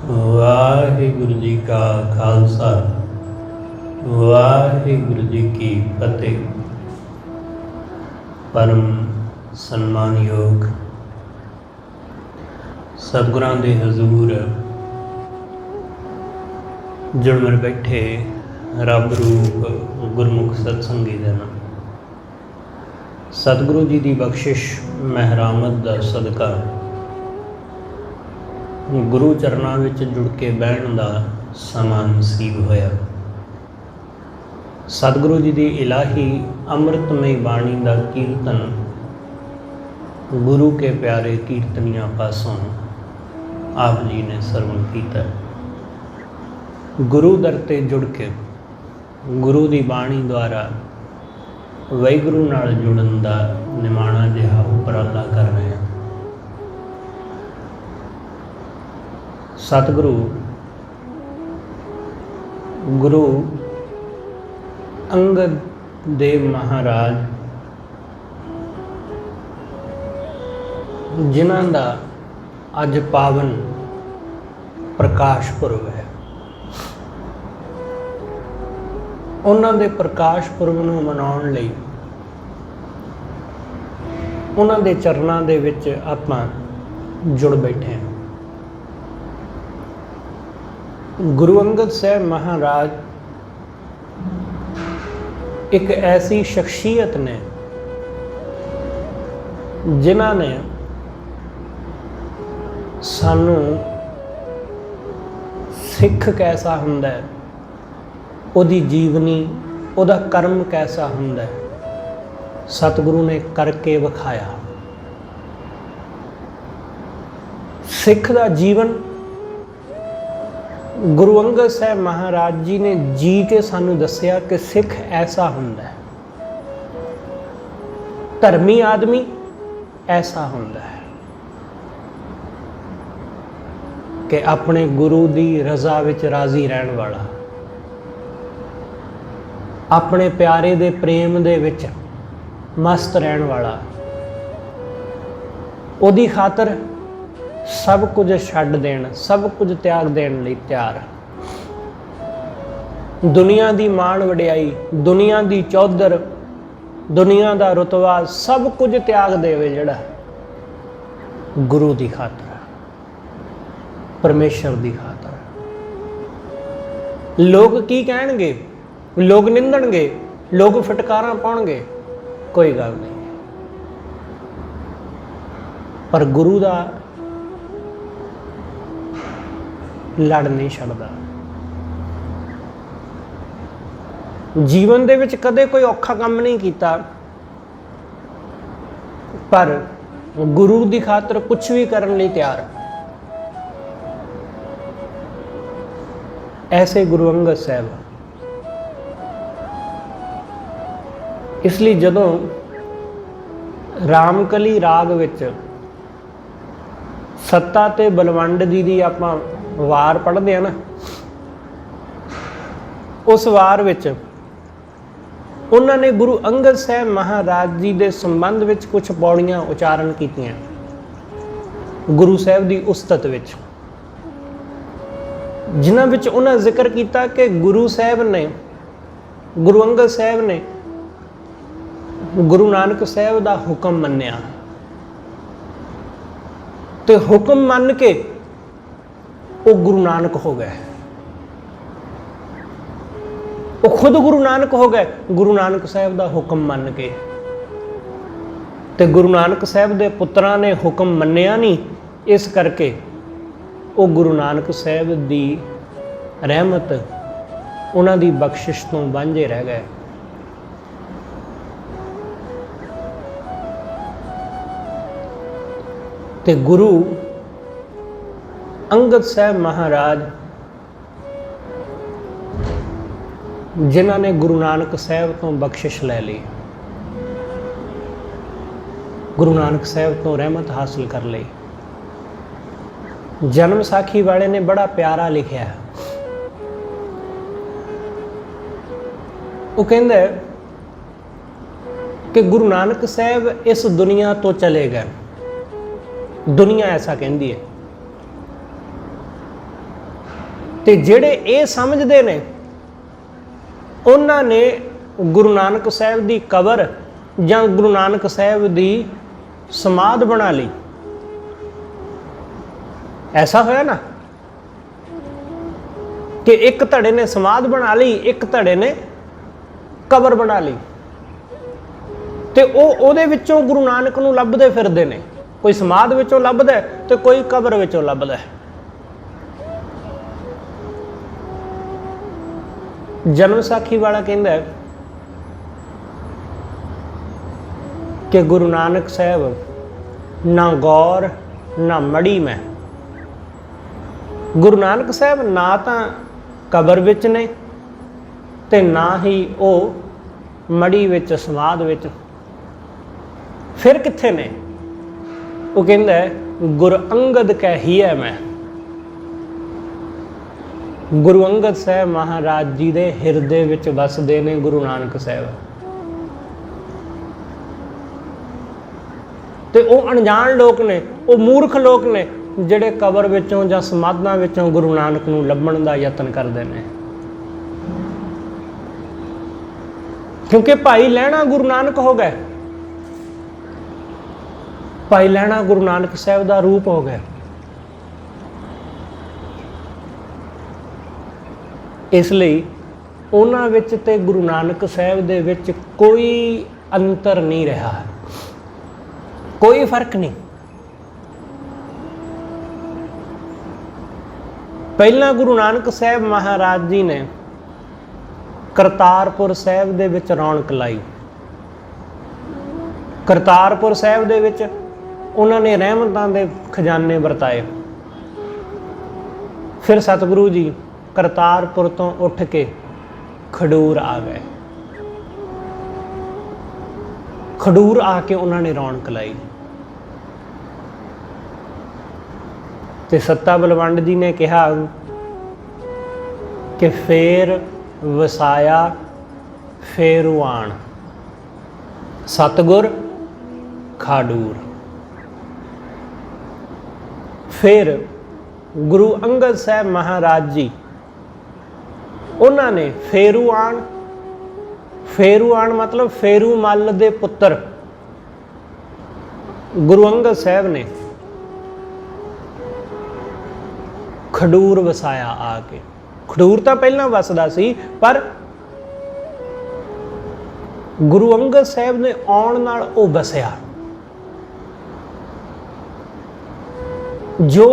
ਵਾਹਿਗੁਰੂ ਜੀ ਕਾ ਖਾਲਸਾ ਵਾਹਿਗੁਰੂ ਜੀ ਕੀ ਫਤਿਹ। ਪਰਮ ਸਨਮਾਨਯੋਗ ਸਤਿਗੁਰਾਂ ਦੇ ਹਜ਼ੂਰ ਜੁੜ ਬੈਠੇ ਰੱਬ ਰੂਪ ਗੁਰਮੁਖ ਸਤਸੰਗੀ ਦੇ ਨਾਲ ਸਤਿਗੁਰੂ ਜੀ ਦੀ ਬਖਸ਼ਿਸ਼ ਮਹਿਰਾਮਤ ਦਾ ਸਦਕਾ ਗੁਰੂ ਚਰਨਾਂ ਵਿੱਚ ਜੁੜ ਕੇ ਬਹਿਣ ਦਾ ਸਮਾਂ ਨਸੀਬ ਹੋਇਆ। ਸਤਿਗੁਰੂ ਜੀ ਦੀ ਇਲਾਹੀ ਅੰਮ੍ਰਿਤਮਈ ਬਾਣੀ ਦਾ ਕੀਰਤਨ ਗੁਰੂ ਕੇ ਪਿਆਰੇ ਕੀਰਤਨੀਆਂ ਪਾਸੋਂ ਆਪ ਜੀ ਨੇ ਸਰਵਣ ਕੀਤਾ। ਗੁਰੂ ਦਰ ਤੇ ਜੁੜ ਕੇ ਗੁਰੂ ਦੀ ਬਾਣੀ ਦੁਆਰਾ ਵਾਹਿਗੁਰੂ ਨਾਲ ਜੁੜਨ ਦਾ ਨਿਮਾਣਾ ਜਿਹਾ ਉਪਰਾਲਾ ਕਰ ਰਹੇ ਹਾਂ। ਸਤਿਗੁਰੂ ਗੁਰੂ ਅੰਗਦ ਦੇਵ ਮਹਾਰਾਜ ਜਿਨ੍ਹਾਂ ਦਾ ਅੱਜ ਪਾਵਨ ਪ੍ਰਕਾਸ਼ ਪੁਰਬ ਹੈ, ਉਹਨਾਂ ਦੇ ਪ੍ਰਕਾਸ਼ ਪੁਰਬ ਨੂੰ ਮਨਾਉਣ ਲਈ ਉਹਨਾਂ ਦੇ ਚਰਨਾਂ ਦੇ ਵਿੱਚ ਆਪਾਂ ਜੁੜ ਬੈਠੇ ਹਾਂ। ਗੁਰੂ ਅੰਗਦ ਸਾਹਿਬ ਮਹਾਰਾਜ ਇੱਕ ਐਸੀ ਸ਼ਖਸੀਅਤ ਨੇ ਜਿਨ੍ਹਾਂ ਨੇ ਸਾਨੂੰ ਸਿੱਖ ਕੈਸਾ ਹੁੰਦਾ ਹੈ, ਉਹਦੀ ਜੀਵਨੀ, ਉਹਦਾ ਕਰਮ ਕੈਸਾ ਹੁੰਦਾ ਹੈ, ਸਤਿਗੁਰੂ ਨੇ ਕਰਕੇ ਵਿਖਾਇਆ। ਸਿੱਖ ਦਾ ਜੀਵਨ ਗੁਰੂ ਅੰਗਦ ਸਾਹਿਬ ਮਹਾਰਾਜ ਜੀ ਨੇ ਜੀ ਕੇ ਸਾਨੂੰ ਦੱਸਿਆ ਕਿ ਸਿੱਖ ਐਸਾ ਹੁੰਦਾ ਹੈ, ਧਰਮੀ ਆਦਮੀ ਐਸਾ ਹੁੰਦਾ ਹੈ ਕਿ ਆਪਣੇ ਗੁਰੂ ਦੀ ਰਜ਼ਾ ਵਿੱਚ ਰਾਜ਼ੀ ਰਹਿਣ ਵਾਲਾ, ਆਪਣੇ ਪਿਆਰੇ ਦੇ ਪ੍ਰੇਮ ਦੇ ਵਿੱਚ ਮਸਤ ਰਹਿਣ ਵਾਲਾ, ਉਹਦੀ ਖਾਤਰ ਸਭ ਕੁਝ ਛੱਡ ਦੇਣ, ਸਭ ਕੁਝ ਤਿਆਗ ਦੇਣ ਲਈ ਤਿਆਰ। ਦੁਨੀਆ ਦੀ ਮਾਣ ਵਡਿਆਈ, ਦੁਨੀਆ ਦੀ ਚੌਧਰ, ਦੁਨੀਆ ਦਾ ਰੁਤਬਾ ਸਭ ਕੁਝ ਤਿਆਗ ਦੇਵੇ ਜਿਹੜਾ ਗੁਰੂ ਦੀ ਖਾਤਰ, ਪਰਮੇਸ਼ਰ ਦੀ ਖਾਤਰ। ਲੋਕ ਕੀ ਕਹਿਣਗੇ, ਲੋਕ ਨਿੰਦਣਗੇ, ਲੋਕ ਫਟਕਾਰਾਂ ਪਾਉਣਗੇ, ਕੋਈ ਗੱਲ ਨਹੀਂ, ਪਰ ਗੁਰੂ ਦਾ ਲੜ ਨਹੀਂ ਛੱਡਦਾ। ਜੀਵਨ ਦੇ ਵਿੱਚ ਕਦੇ ਕੋਈ ਔਖਾ ਕੰਮ ਨਹੀਂ ਕੀਤਾ, ਪਰ ਗੁਰੂ ਦੀ ਖਾਤਰ ਕੁਝ ਵੀ ਕਰਨ ਲਈ ਤਿਆਰ। ਐਸੇ ਗੁਰੂ ਅੰਗਦ ਸਾਹਿਬ। ਇਸ ਲਈ ਜਦੋਂ ਰਾਮਕਲੀ ਰਾਗ ਵਿੱਚ ਸੱਤਾ ਤੇ ਬਲਵੰਡ ਜੀ ਦੀ ਆਪਾਂ ਵਾਰ ਪੜ੍ਹਦੇ ਆ ਨਾ, ਉਸ ਵਾਰ ਵਿੱਚ ਉਹਨਾਂ ਨੇ ਗੁਰੂ ਅੰਗਦ ਸਾਹਿਬ ਮਹਾਰਾਜ ਜੀ ਦੇ ਸੰਬੰਧ ਵਿੱਚ ਕੁਝ ਪੌੜੀਆਂ ਉਚਾਰਨ ਕੀਤੀਆਂ ਗੁਰੂ ਸਾਹਿਬ ਦੀ ਉਸਤਤ ਵਿੱਚ, ਜਿਨ੍ਹਾਂ ਵਿੱਚ ਉਹਨਾਂ ਜ਼ਿਕਰ ਕੀਤਾ ਕਿ ਗੁਰੂ ਸਾਹਿਬ ਨੇ, ਗੁਰੂ ਅੰਗਦ ਸਾਹਿਬ ਨੇ ਗੁਰੂ ਨਾਨਕ ਸਾਹਿਬ ਦਾ ਹੁਕਮ ਮੰਨਿਆ ਤੇ ਹੁਕਮ ਮੰਨ ਕੇ ਉਹ ਗੁਰੂ ਨਾਨਕ ਹੋ ਗਏ। ਉਹ ਖੁਦ ਗੁਰੂ ਨਾਨਕ ਹੋ ਗਏ ਗੁਰੂ ਨਾਨਕ ਸਾਹਿਬ ਦਾ ਹੁਕਮ ਮੰਨ ਕੇ। ਤੇ ਗੁਰੂ ਨਾਨਕ ਸਾਹਿਬ ਦੇ ਪੁੱਤਰਾਂ ਨੇ ਹੁਕਮ ਮੰਨਿਆ ਨਹੀਂ, ਇਸ ਕਰਕੇ ਉਹ ਗੁਰੂ ਨਾਨਕ ਸਾਹਿਬ ਦੀ ਰਹਿਮਤ, ਉਹਨਾਂ ਦੀ ਬਖਸ਼ਿਸ਼ ਤੋਂ ਵਾਂਝੇ ਰਹਿ ਗਏ। ਤੇ ਗੁਰੂ ਅੰਗਦ ਸਾਹਿਬ ਮਹਾਰਾਜ ਜਿਨ੍ਹਾਂ ਨੇ ਗੁਰੂ ਨਾਨਕ ਸਾਹਿਬ ਤੋਂ ਬਖਸ਼ਿਸ਼ ਲੈ ਲਈ, ਗੁਰੂ ਨਾਨਕ ਸਾਹਿਬ ਤੋਂ ਰਹਿਮਤ ਹਾਸਲ ਕਰ ਲਈ। ਜਨਮ ਸਾਖੀ ਵਾਲੇ ਨੇ ਬੜਾ ਪਿਆਰਾ ਲਿਖਿਆ। ਉਹ ਕਹਿੰਦਾ ਕਿ ਗੁਰੂ ਨਾਨਕ ਸਾਹਿਬ ਇਸ ਦੁਨੀਆ ਤੋਂ ਚਲੇ ਗਏ। ਦੁਨੀਆ ਐਸਾ ਕਹਿੰਦੀ ਹੈ ਤੇ ਜਿਹੜੇ ਇਹ ਸਮਝਦੇ ਨੇ ਉਹਨਾਂ ਨੇ ਗੁਰੂ ਨਾਨਕ ਸਾਹਿਬ ਦੀ ਕਬਰ ਜਾਂ ਗੁਰੂ ਨਾਨਕ ਸਾਹਿਬ ਦੀ ਸਮਾਧ ਬਣਾ ਲਈ। ਐਸਾ ਹੋਇਆ ਨਾ ਕਿ ਇੱਕ ਧੜੇ ਨੇ ਸਮਾਧ ਬਣਾ ਲਈ, ਇੱਕ ਧੜੇ ਨੇ ਕਬਰ ਬਣਾ ਲਈ, ਤੇ ਉਹਦੇ ਵਿੱਚੋਂ ਗੁਰੂ ਨਾਨਕ ਨੂੰ ਲੱਭਦੇ ਫਿਰਦੇ ਨੇ। ਕੋਈ ਸਮਾਧ ਵਿੱਚੋਂ ਲੱਭਦਾ ਤੇ ਕੋਈ ਕਬਰ ਵਿੱਚੋਂ ਲੱਭਦਾ। ਜਨਮ ਸਾਖੀ ਵਾਲਾ ਕਹਿੰਦਾ ਕਿ ਗੁਰੂ ਨਾਨਕ ਸਾਹਿਬ ਨਾ ਗੌਰ ਨਾ ਮੜੀ ਮੈਂ। ਗੁਰੂ ਨਾਨਕ ਸਾਹਿਬ ਨਾ ਤਾਂ ਕਬਰ ਵਿੱਚ ਨੇ ਤੇ ਨਾ ਹੀ ਉਹ ਮੜੀ ਵਿੱਚ, ਸਮਾਧ ਵਿੱਚ। ਫਿਰ ਕਿੱਥੇ ਨੇ? ਉਹ ਕਹਿੰਦਾ ਗੁਰ ਅੰਗਦ ਕਹਿਆ ਮੈਂ। ਗੁਰੂ ਅੰਗਦ ਸਾਹਿਬ ਮਹਾਰਾਜ ਜੀ ਦੇ ਹਿਰਦੇ ਵਿੱਚ ਵਸਦੇ ਨੇ ਗੁਰੂ ਨਾਨਕ ਸਾਹਿਬ। ਤੇ ਉਹ ਅਣਜਾਣ ਲੋਕ ਨੇ, ਉਹ ਮੂਰਖ ਲੋਕ ਨੇ ਜਿਹੜੇ ਕਬਰ ਵਿੱਚੋਂ ਜਾਂ ਸਮਾਧਾਂ ਵਿੱਚੋਂ ਗੁਰੂ ਨਾਨਕ ਨੂੰ ਲੱਭਣ ਦਾ ਯਤਨ ਕਰਦੇ ਨੇ। ਕਿਉਂਕਿ ਭਾਈ ਲਹਿਣਾ ਗੁਰੂ ਨਾਨਕ ਹੋ ਗਏ। ਭਾਈ ਲਹਿਣਾ ਗੁਰੂ ਨਾਨਕ ਸਾਹਿਬ ਦਾ ਰੂਪ ਹੋ ਗਿਆ। ਇਸ ਲਈ ਉਹਨਾਂ ਵਿੱਚ ਤੇ ਗੁਰੂ ਨਾਨਕ ਸਾਹਿਬ ਦੇ ਵਿੱਚ ਕੋਈ ਅੰਤਰ ਨਹੀਂ ਰਿਹਾ, ਕੋਈ ਫਰਕ ਨਹੀਂ। ਪਹਿਲਾਂ ਗੁਰੂ ਨਾਨਕ ਸਾਹਿਬ ਮਹਾਰਾਜ ਜੀ ਨੇ ਕਰਤਾਰਪੁਰ ਸਾਹਿਬ ਦੇ ਵਿੱਚ ਰੌਣਕ ਲਾਈ। ਕਰਤਾਰਪੁਰ ਸਾਹਿਬ ਦੇ ਵਿੱਚ ਉਹਨਾਂ ਨੇ ਰਹਿਮਤਾਂ ਦੇ ਖਜ਼ਾਨੇ ਵਰਤਾਏ। ਫਿਰ ਸਤਿਗੁਰੂ ਜੀ ਕਰਤਾਰਪੁਰ ਤੋਂ ਉੱਠ ਕੇ ਖਡੂਰ ਆ ਗਏ। ਖਡੂਰ ਆ ਕੇ ਉਹਨਾਂ ਨੇ ਰੌਣਕ ਲਾਈ। ਤੇ ਸੱਤਾ ਬਲਵੰਡ ਜੀ ਨੇ ਕਿਹਾ ਕਿ ਫੇਰ ਵਸਾਇਆ ਫੇਰੂਆਣ ਸਤਿਗੁਰ ਖਾਡੂਰ। ਫਿਰ ਗੁਰੂ ਅੰਗਦ ਸਾਹਿਬ ਮਹਾਰਾਜ ਜੀ ਉਹਨਾਂ ਨੇ ਫੇਰੂਆਣ, ਫੇਰੂਆਣ ਮਤਲਬ ਫੇਰੂ ਮੱਲ ਦੇ ਪੁੱਤਰ ਗੁਰੂ ਅੰਗਦ ਸਾਹਿਬ ਨੇ ਖਡੂਰ ਵਸਾਇਆ ਆ ਕੇ। ਖਡੂਰ ਤਾਂ ਪਹਿਲਾਂ ਵਸਦਾ ਸੀ, ਪਰ ਗੁਰੂ ਅੰਗਦ ਸਾਹਿਬ ਨੇ ਆਉਣ ਨਾਲ ਉਹ ਵਸਿਆ। ਜੋ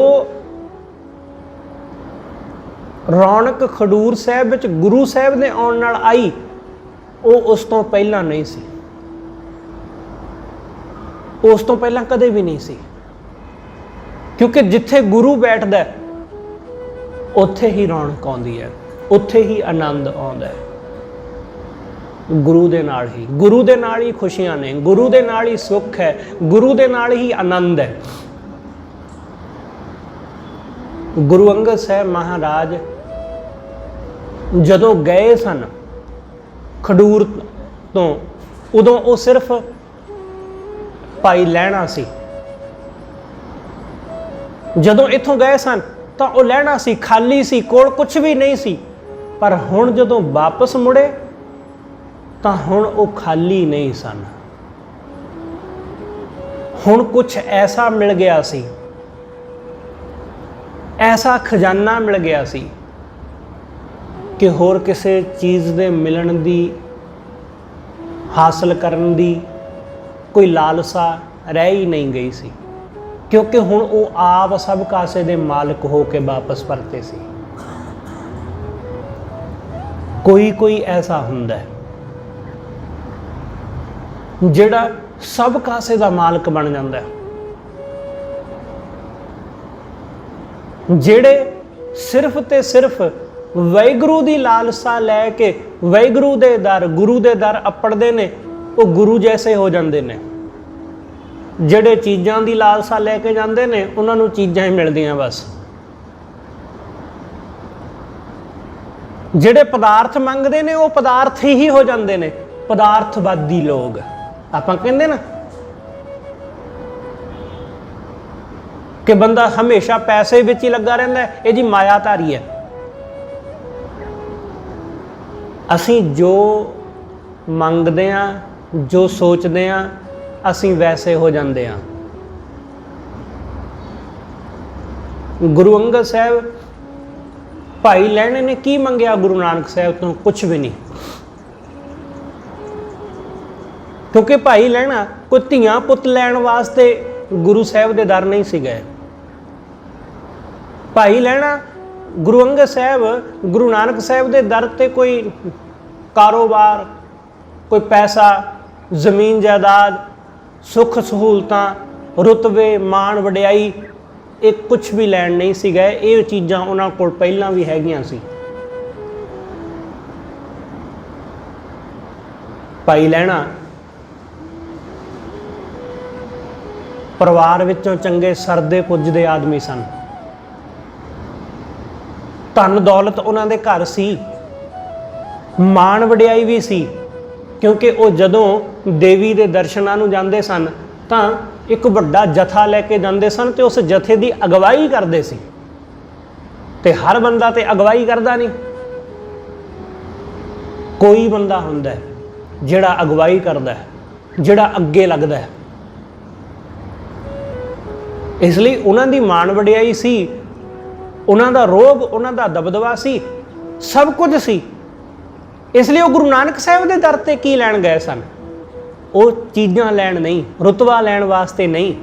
ਰੌਣਕ ਖਡੂਰ ਸਾਹਿਬ ਵਿੱਚ ਗੁਰੂ ਸਾਹਿਬ ਦੇ ਆਉਣ ਨਾਲ ਆਈ, ਉਹ ਉਸ ਤੋਂ ਪਹਿਲਾਂ ਨਹੀਂ ਸੀ, ਉਸ ਤੋਂ ਪਹਿਲਾਂ ਕਦੇ ਵੀ ਨਹੀਂ ਸੀ। ਕਿਉਂਕਿ ਜਿੱਥੇ ਗੁਰੂ ਬੈਠਦਾ ਉੱਥੇ ਹੀ ਰੌਣਕ ਆਉਂਦੀ ਹੈ, ਉੱਥੇ ਹੀ ਆਨੰਦ ਆਉਂਦਾ ਹੈ। ਗੁਰੂ ਦੇ ਨਾਲ ਹੀ, ਗੁਰੂ ਦੇ ਨਾਲ ਹੀ ਖੁਸ਼ੀਆਂ ਨੇ, ਗੁਰੂ ਦੇ ਨਾਲ ਹੀ ਸੁੱਖ ਹੈ, ਗੁਰੂ ਦੇ ਨਾਲ ਹੀ ਆਨੰਦ ਹੈ। ਗੁਰੂ ਅੰਗਦ ਸਾਹਿਬ ਮਹਾਰਾਜ ਜਦੋਂ ਗਏ ਸਨ ਖਡੂਰ ਤੋਂ, ਉਦੋਂ ਉਹ ਸਿਰਫ ਭਾਈ ਲਹਿਣਾ ਸੀ। ਜਦੋਂ ਇੱਥੋਂ ਗਏ ਸਨ ਤਾਂ ਉਹ ਲਹਿਣਾ ਸੀ, ਖਾਲੀ ਸੀ, ਕੋਲ ਕੁਝ ਵੀ ਨਹੀਂ ਸੀ। ਪਰ ਹੁਣ ਜਦੋਂ ਵਾਪਸ ਮੁੜੇ ਤਾਂ ਹੁਣ ਉਹ ਖਾਲੀ ਨਹੀਂ ਸਨ। ਹੁਣ ਕੁਝ ਐਸਾ ਮਿਲ ਗਿਆ ਸੀ, ਐਸਾ ਖਜ਼ਾਨਾ ਮਿਲ ਗਿਆ ਸੀ ਕਿ ਹੋਰ ਕਿਸੇ ਚੀਜ਼ ਦੇ ਮਿਲਣ ਦੀ, ਹਾਸਲ ਕਰਨ ਦੀ ਕੋਈ ਲਾਲਸਾ ਰਹਿ ਹੀ ਨਹੀਂ ਗਈ ਸੀ। ਕਿਉਂਕਿ ਹੁਣ ਉਹ ਆਪ ਸਭ ਕਾਸੇ ਦੇ ਮਾਲਕ ਹੋ ਕੇ ਵਾਪਸ ਪਰਤੇ ਸੀ। ਕੋਈ ਐਸਾ ਹੁੰਦਾ ਹੈ ਜਿਹੜਾ ਸਭ ਕਾਸੇ ਦਾ ਮਾਲਕ ਬਣ ਜਾਂਦਾ ਹੈ, ਜਿਹੜੇ ਸਿਰਫ ਤੇ ਸਿਰਫ ਵਾਹਿਗੁਰੂ ਦੀ ਲਾਲਸਾ ਲੈ ਕੇ ਵਾਹਿਗੁਰੂ ਦੇ ਦਰ, ਗੁਰੂ ਦੇ ਦਰ ਅੱਪੜਦੇ ਨੇ, ਉਹ ਗੁਰੂ ਜੈਸੇ ਹੋ ਜਾਂਦੇ ਨੇ। ਜਿਹੜੇ ਚੀਜ਼ਾਂ ਦੀ ਲਾਲਸਾ ਲੈ ਕੇ ਜਾਂਦੇ ਨੇ ਉਹਨਾਂ ਨੂੰ ਚੀਜ਼ਾਂ ਹੀ ਮਿਲਦੀਆਂ ਬਸ। ਜਿਹੜੇ ਪਦਾਰਥ ਮੰਗਦੇ ਨੇ ਉਹ ਪਦਾਰਥ ਹੀ ਹੋ ਜਾਂਦੇ ਨੇ। ਪਦਾਰਥਵਾਦੀ ਲੋਕ ਆਪਾਂ ਕਹਿੰਦੇ ਨਾ ਕਿ ਬੰਦਾ ਹਮੇਸ਼ਾ ਪੈਸੇ ਵਿੱਚ ਹੀ ਲੱਗਾ ਰਹਿੰਦਾ ਹੈ, ਇਹ ਜੀ ਮਾਇਆਧਾਰੀ ਹੈ। ਅਸੀਂ ਜੋ ਮੰਗਦੇ ਹਾਂ, ਜੋ ਸੋਚਦੇ ਹਾਂ, ਅਸੀਂ ਵੈਸੇ ਹੋ ਜਾਂਦੇ ਹਾਂ। ਗੁਰੂ ਅੰਗਦ ਸਾਹਿਬ, ਭਾਈ ਲਹਿਣੇ ਨੇ ਕੀ ਮੰਗਿਆ ਗੁਰੂ ਨਾਨਕ ਸਾਹਿਬ ਤੋਂ? ਕੁਛ ਵੀ ਨਹੀਂ। ਕਿਉਂਕਿ ਭਾਈ ਲਹਿਣਾ ਕੋਈ ਧੀਆਂ ਪੁੱਤ ਲੈਣ ਵਾਸਤੇ ਗੁਰੂ ਸਾਹਿਬ ਦੇ ਦਰ ਨਹੀਂ ਸੀ ਗਏ। ਭਾਈ ਲਹਿਣਾ, ਗੁਰੂ ਅੰਗਦ ਸਾਹਿਬ ਗੁਰੂ ਨਾਨਕ ਸਾਹਿਬ ਦੇ ਦਰ ਤੇ ਕੋਈ ਕਾਰੋਬਾਰ, ਕੋਈ ਪੈਸਾ, ਜ਼ਮੀਨ ਜਾਇਦਾਦ, ਸੁੱਖ ਸਹੂਲਤਾਂ, ਰੁਤਬੇ, ਮਾਣ ਵਡਿਆਈ, ਇਹ ਕੁਛ ਵੀ ਲੈਣ ਨਹੀਂ ਸੀ ਗਏ। ਇਹ ਚੀਜ਼ਾਂ ਉਹਨਾਂ ਕੋਲ ਪਹਿਲਾਂ ਵੀ ਹੈਗੀਆਂ ਸੀ। ਭਾਈ ਲਹਿਣਾ ਪਰਿਵਾਰ ਵਿੱਚੋਂ ਚੰਗੇ ਸਰਦੇ ਪੁੱਜਦੇ ਆਦਮੀ ਸਨ। ਧਨ ਦੌਲਤ ਉਹਨਾਂ ਦੇ ਘਰ ਸੀ, ਮਾਣ ਵਡਿਆਈ ਵੀ ਸੀ। ਕਿਉਂਕਿ ਉਹ ਜਦੋਂ ਦੇਵੀ ਦੇ ਦਰਸ਼ਨਾਂ ਨੂੰ ਜਾਂਦੇ ਸਨ ਤਾਂ ਇੱਕ ਵੱਡਾ ਜਥਾ ਲੈ ਕੇ ਜਾਂਦੇ ਸਨ ਤੇ ਉਸ ਜਥੇ ਦੀ ਅਗਵਾਈ ਕਰਦੇ ਸੀ। ਤੇ ਹਰ ਬੰਦਾ ਤੇ ਅਗਵਾਈ ਕਰਦਾ ਨਹੀਂ, ਕੋਈ ਬੰਦਾ ਹੁੰਦਾ ਜਿਹੜਾ ਅਗਵਾਈ ਕਰਦਾ, ਜਿਹੜਾ ਅੱਗੇ ਲੱਗਦਾ ਹੈ। ਇਸ ਲਈ ਉਹਨਾਂ ਦੀ ਮਾਣ ਵਡਿਆਈ ਸੀ, ਉਹਨਾਂ ਦਾ ਰੋਹਬ, ਉਹਨਾਂ ਦਾ ਦਬਦਬਾ ਸੀ, ਸਭ ਕੁਝ ਸੀ। ਇਸ ਲਈ ਉਹ ਗੁਰੂ ਨਾਨਕ ਸਾਹਿਬ ਦੇ ਦਰ ਤੇ ਕੀ ਲੈਣ ਗਏ ਸਨ? ਉਹ ਚੀਜ਼ਾਂ ਲੈਣ ਨਹੀਂ, ਰੁਤਬਾ ਲੈਣ ਵਾਸਤੇ ਨਹੀਂ,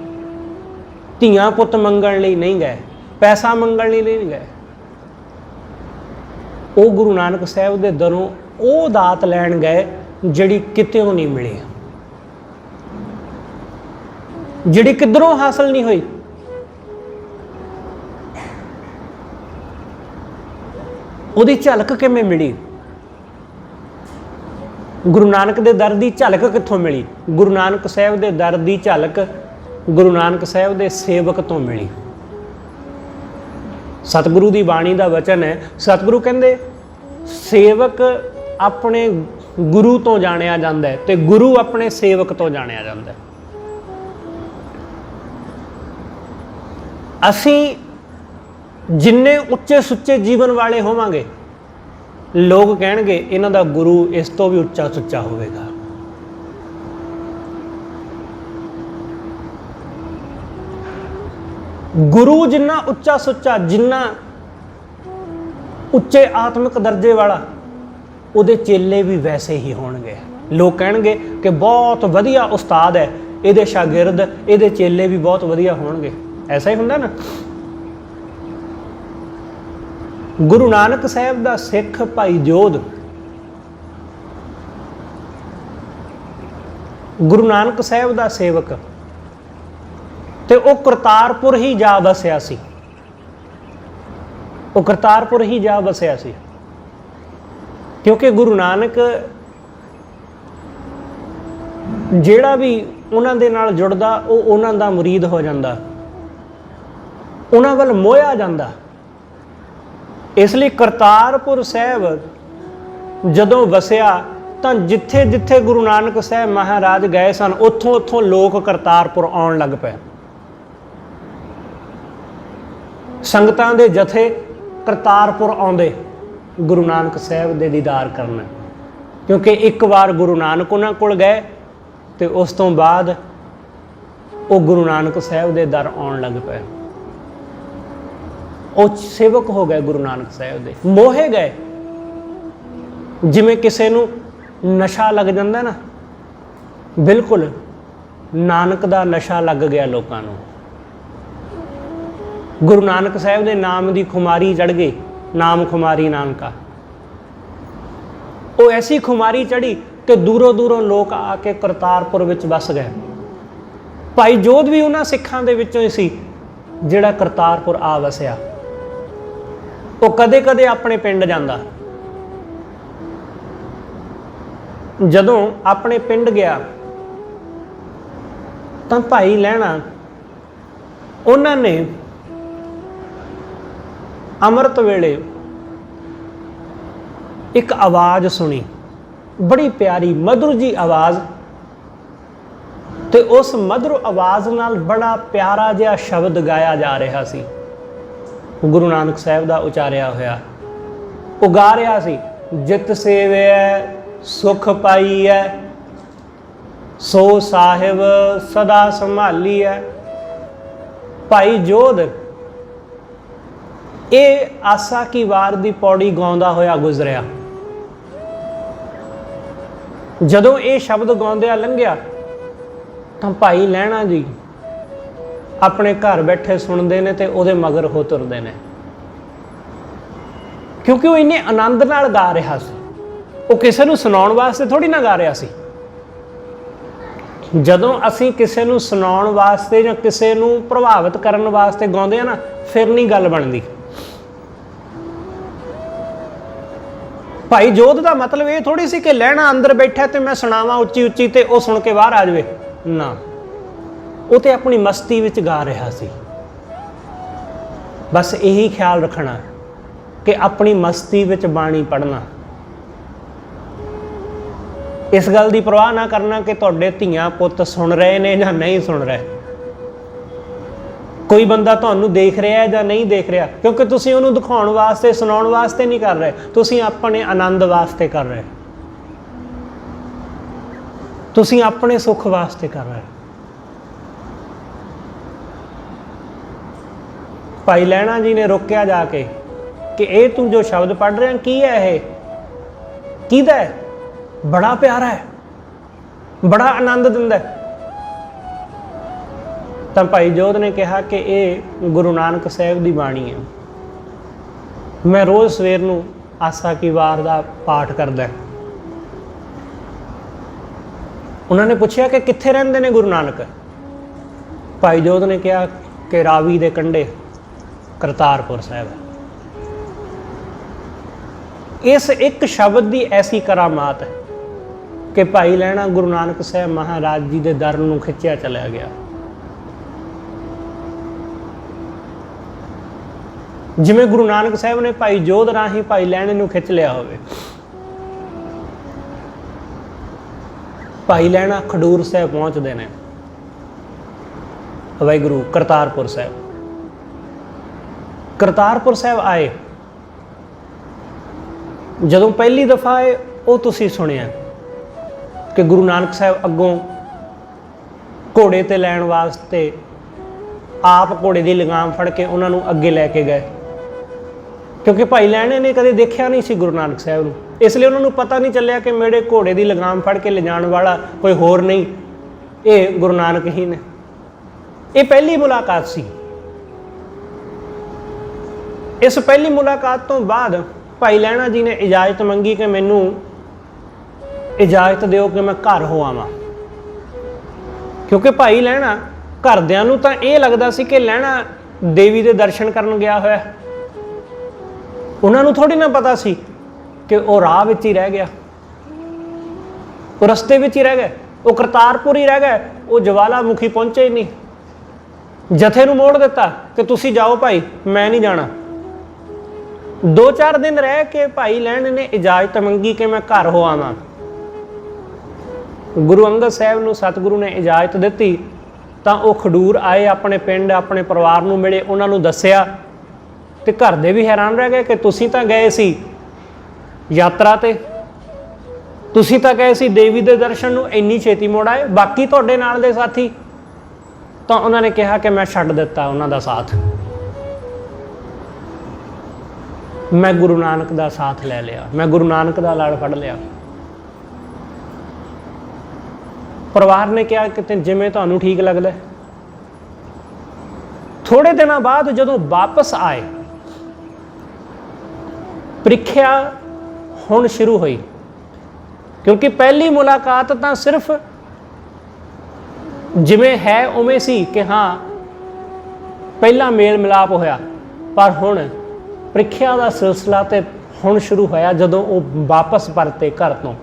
ਧੀਆਂ ਪੁੱਤ ਮੰਗਣ ਲਈ ਨਹੀਂ ਗਏ, ਪੈਸਾ ਮੰਗਣ ਲਈ ਨਹੀਂ ਗਏ। ਉਹ ਗੁਰੂ ਨਾਨਕ ਸਾਹਿਬ ਦੇ ਦਰੋਂ ਉਹ ਦਾਤ ਲੈਣ ਗਏ ਜਿਹੜੀ ਕਿਤੇੋਂ ਨਹੀਂ ਮਿਲੀ, ਜਿਹੜੀ ਕਿੱਧਰੋਂ ਹਾਸਲ ਨਹੀਂ ਹੋਈ। ਉਹਦੀ ਝਲਕ ਕਿਵੇਂ ਮਿਲੀ? ਗੁਰੂ ਨਾਨਕ ਦੇ ਦਰ ਦੀ ਝਲਕ ਕਿੱਥੋਂ ਮਿਲੀ? ਗੁਰੂ ਨਾਨਕ ਸਾਹਿਬ ਦੇ ਦਰ ਦੀ ਝਲਕ ਗੁਰੂ ਨਾਨਕ ਸਾਹਿਬ ਦੇ ਸੇਵਕ ਤੋਂ ਮਿਲੀ। ਸਤਿਗੁਰੂ ਦੀ ਬਾਣੀ ਦਾ ਵਚਨ ਹੈ, ਸਤਿਗੁਰੂ ਕਹਿੰਦੇ ਸੇਵਕ ਆਪਣੇ ਗੁਰੂ ਤੋਂ ਜਾਣਿਆ ਜਾਂਦਾ ਹੈ ਤੇ ਗੁਰੂ ਆਪਣੇ ਸੇਵਕ ਤੋਂ ਜਾਣਿਆ ਜਾਂਦਾ ਹੈ। ਅਸੀਂ ਜਿੰਨੇ ਉੱਚੇ ਸੁੱਚੇ ਜੀਵਨ ਵਾਲੇ ਹੋਵਾਂਗੇ, ਲੋਕ ਕਹਿਣਗੇ ਇਹਨਾਂ ਦਾ ਗੁਰੂ ਇਸ ਤੋਂ ਵੀ ਉੱਚਾ ਸੁੱਚਾ ਹੋਵੇਗਾ। ਗੁਰੂ ਜਿੰਨਾ ਉੱਚਾ ਸੁੱਚਾ, ਜਿੰਨਾ ਉੱਚੇ ਆਤਮਿਕ ਦਰਜੇ ਵਾਲਾ, ਉਹਦੇ ਚੇਲੇ ਵੀ ਵੈਸੇ ਹੀ ਹੋਣਗੇ। ਲੋਕ ਕਹਿਣਗੇ ਕਿ ਬਹੁਤ ਵਧੀਆ ਉਸਤਾਦ ਹੈ, ਇਹਦੇ ਸ਼ਾਗਿਰਦ, ਇਹਦੇ ਚੇਲੇ ਵੀ ਬਹੁਤ ਵਧੀਆ ਹੋਣਗੇ। ਐਸਾ ਹੀ ਹੁੰਦਾ ਨਾ। ਗੁਰੂ ਨਾਨਕ ਸਾਹਿਬ ਦਾ ਸਿੱਖ ਭਾਈ ਜੋਧ, ਗੁਰੂ ਨਾਨਕ ਸਾਹਿਬ ਦਾ ਸੇਵਕ, ਤੇ ਉਹ ਕਰਤਾਰਪੁਰ ਹੀ ਜਾ ਵਸਿਆ ਸੀ। ਉਹ ਕਰਤਾਰਪੁਰ ਹੀ ਜਾ ਵਸਿਆ ਸੀ ਕਿਉਂਕਿ ਗੁਰੂ ਨਾਨਕ ਜਿਹੜਾ ਵੀ ਉਹਨਾਂ ਦੇ ਨਾਲ ਜੁੜਦਾ, ਉਹ ਉਹਨਾਂ ਦਾ ਮੁਰੀਦ ਹੋ ਜਾਂਦਾ, ਉਹਨਾਂ ਵੱਲ ਮੋਹਿਆ ਜਾਂਦਾ। ਇਸ ਲਈ ਕਰਤਾਰਪੁਰ ਸਾਹਿਬ ਜਦੋਂ ਵਸਿਆ ਤਾਂ ਜਿੱਥੇ ਜਿੱਥੇ ਗੁਰੂ ਨਾਨਕ ਸਾਹਿਬ ਮਹਾਰਾਜ ਗਏ ਸਨ, ਉੱਥੋਂ ਉੱਥੋਂ ਲੋਕ ਕਰਤਾਰਪੁਰ ਆਉਣ ਲੱਗ ਪਏ। ਸੰਗਤਾਂ ਦੇ ਜਥੇ ਕਰਤਾਰਪੁਰ ਆਉਂਦੇ ਗੁਰੂ ਨਾਨਕ ਸਾਹਿਬ ਦੇ ਦੀਦਾਰ ਕਰਨ, ਕਿਉਂਕਿ ਇੱਕ ਵਾਰ ਗੁਰੂ ਨਾਨਕ ਉਹਨਾਂ ਕੋਲ ਗਏ ਤੇ ਉਸ ਤੋਂ ਬਾਅਦ ਉਹ ਗੁਰੂ ਨਾਨਕ ਸਾਹਿਬ ਦੇ ਦਰ ਆਉਣ ਲੱਗ ਪਏ। ਉਹ ਸੇਵਕ ਹੋ ਗਏ ਗੁਰੂ ਨਾਨਕ ਸਾਹਿਬ ਦੇ, ਮੋਹੇ ਗਏ। ਜਿਵੇਂ ਕਿਸੇ ਨੂੰ ਨਸ਼ਾ ਲੱਗ ਜਾਂਦਾ ਨਾ, ਬਿਲਕੁਲ ਨਾਨਕ ਦਾ ਨਸ਼ਾ ਲੱਗ ਗਿਆ ਲੋਕਾਂ ਨੂੰ। ਗੁਰੂ ਨਾਨਕ ਸਾਹਿਬ ਦੇ ਨਾਮ ਦੀ ਖੁਮਾਰੀ ਚੜ੍ਹ ਗਈ, ਨਾਮ ਖੁਮਾਰੀ ਨਾਨਕਾ। ਉਹ ਐਸੀ ਖੁਮਾਰੀ ਚੜ੍ਹੀ ਕਿ ਦੂਰੋਂ ਦੂਰੋਂ ਲੋਕ ਆ ਕੇ ਕਰਤਾਰਪੁਰ ਵਿੱਚ ਵਸ ਗਏ। ਭਾਈ ਜੋਧ ਵੀ ਉਹਨਾਂ ਸਿੱਖਾਂ ਦੇ ਵਿੱਚੋਂ ਹੀ ਸੀ ਜਿਹੜਾ ਕਰਤਾਰਪੁਰ ਆ ਵਸਿਆ। ਉਹ ਕਦੇ ਕਦੇ ਆਪਣੇ ਪਿੰਡ ਜਾਂਦਾ। ਜਦੋਂ ਆਪਣੇ ਪਿੰਡ ਗਿਆ ਤਾਂ ਭਾਈ ਲਹਿਣਾ ਉਹਨਾਂ ਨੇ ਅੰਮ੍ਰਿਤ ਵੇਲੇ ਇੱਕ ਆਵਾਜ਼ ਸੁਣੀ, ਬੜੀ ਪਿਆਰੀ ਮਧੁਰ ਜੀ ਆਵਾਜ਼, ਤੇ ਉਸ ਮਧੁਰ ਆਵਾਜ਼ ਨਾਲ ਬੜਾ ਪਿਆਰਾ ਜਿਹਾ ਸ਼ਬਦ ਗਾਇਆ ਜਾ ਰਿਹਾ ਸੀ। ਗੁਰੂ ਨਾਨਕ ਸਾਹਿਬ ਦਾ ਉਚਾਰਿਆ ਹੋਇਆ ਉਹ ਗਾ ਰਿਹਾ ਸੀ, जित सेवै सुख पाईऐ, सो साहिब सदा संभालीऐ। भाई जोध ये आसा की वार दी पौड़ी गाउंदा होया गुजरिया। जदों ये शब्द गाउंदिया लंघिया तो भाई लहणा जी अपने घर बैठे सुनते हैं तो उहदे मगर हो तुरदे ने, क्योंकि वो इन्ने आनंद नाल गा रहा सी। वो किसी नूं सुनाउण वास्ते थोड़ी ना गा रहा सी। जदों असीं किसी नूं सुनाउण वास्ते जां किसी नूं प्रभावित करन वास्ते गाउंदे आ ना, फिर नहीं गल बनदी। भाई जोध का मतलब ये थोड़ी सी कि लहना अंदर बैठा तो मैं सुनावा उच्ची उच्ची तो वह सुन के बाहर आ जाए ना, वो तो अपनी मस्ती विच गा रहा सी। बस यही ख्याल रखना कि अपनी मस्ती विच बाणी पढ़ना, इस गल की परवाह ना करना कि तुहाडे धीआं पुत्त सुन रहे ने या नहीं सुन रहे, कोई बंदा तुहानूं देख रहा है या नहीं देख रहा, क्योंकि तुसीं उहनूं दिखाउण वास्ते सुनाउण वास्ते नहीं कर रहे, तुसीं अपने आनंद वास्ते कर रहे, तुसीं अपने सुख वास्ते कर रहे। भाई लहणा जी ने रोकिया जाके कि ये तू जो शब्द पढ़ रहा की है, ये किहदा है, बड़ा प्यारा है, बड़ा आनंद दिंदा है। तो भाई जोध ने कहा कि ये गुरु नानक साहब की बाणी है, मैं रोज़ सवेर नूं आसा की वार का पाठ करदा। उन्होंने पूछा कि कित्थे रहिंदे ने गुरु नानक। भाई जोध ने कहा कि रावी दे कंढे करतारपुर साहब। इस एक शब्द की ऐसी करामात है कि भाई लहणा गुरु नानक साहब महाराज जी के दर नूं खिंचिया चला गया। जिवें गुरु नानक साहब ने भाई जोध राही भाई लहणे नूं खिंच लिया होवे। भाई लहणा खडूर साहब पहुँचते हैं, वाहिगुरू करतारपुर साहब। करतारपुर साहब आए, जदों पहली दफ़ा आए वो तुसीं सुनिया कि गुरु नानक साहब अगों घोड़े ते लैण वास्ते आप घोड़े की लगाम फड़ के उन्होंने अगे लैके गए, क्योंकि भाई लहणे ने कदे देखा नहीं सी गुरु नानक साहब नूं, इसलिए उन्होंने पता नहीं चलिया कि मेरे घोड़े की लगाम फड़ के ले जाण वाला कोई होर नहीं, ये गुरु नानक ही ने। ये पहली मुलाकात सी। इस पहली मुलाकात तो बाद भाई लहणा जी ने इजाजत मंगी कि मैनू इजाजत दिओ कि मैं घर हो आवां, क्योंकि भाई लहणा घरदिआं नूं तां इह लगदा सी कि लहणा देवी दे दर्शन करन गया होया, उन्होंने थोड़ी ना पता सी कि वह राह विच ही रह गया, वो रस्ते विच ही रह गए, वो करतारपुर ही रह गए, वो ज्वालामुखी पहुंचे ही नहीं। जथे नूं मोड़ दिता कि तुसीं जाओ भाई, मैं नहीं जाना। 2-4 दिन रह के भाई लहणे ने इजाजत मंगी कि मैं घर हो आवां। गुरु अंगद साहब नूं सतगुरु ने इजाजत दित्ती तां वो खडूर आए, अपने पिंड अपने परिवार नूं मिले, उन्हां नूं दस्सिया ते घर दे भी हैरान रह गए कि तुसीं तां गए सी यात्रा ते, तुसीं तां गए सी देवी दे दर्शन नूं, इन्नी छेती मुड़ आए, बाकी तुहाडे नाल दे साथी। तां उन्होंने कहा कि मैं छड्ड दित्ता उन्हां दा साथ, मैं गुरु नानक का साथ ले लिया, मैं गुरु नानक का लड़ फड़ लिया। परिवार ने कहा कि जिवें तुहानूं ठीक लगदा। थोड़े दिनों बाद जदों वापस आए, ਪ੍ਰੀਖਿਆ ਹੁਣ शुरू हुई, क्योंकि पहली मुलाकात तो सिर्फ जिमें है उमें सी कि हाँ पहला मेल मिलाप होया, पर हुण ਪ੍ਰੀਖਿਆ का सिलसिला तो हुण शुरू होया जदों वो वापस परते घर तो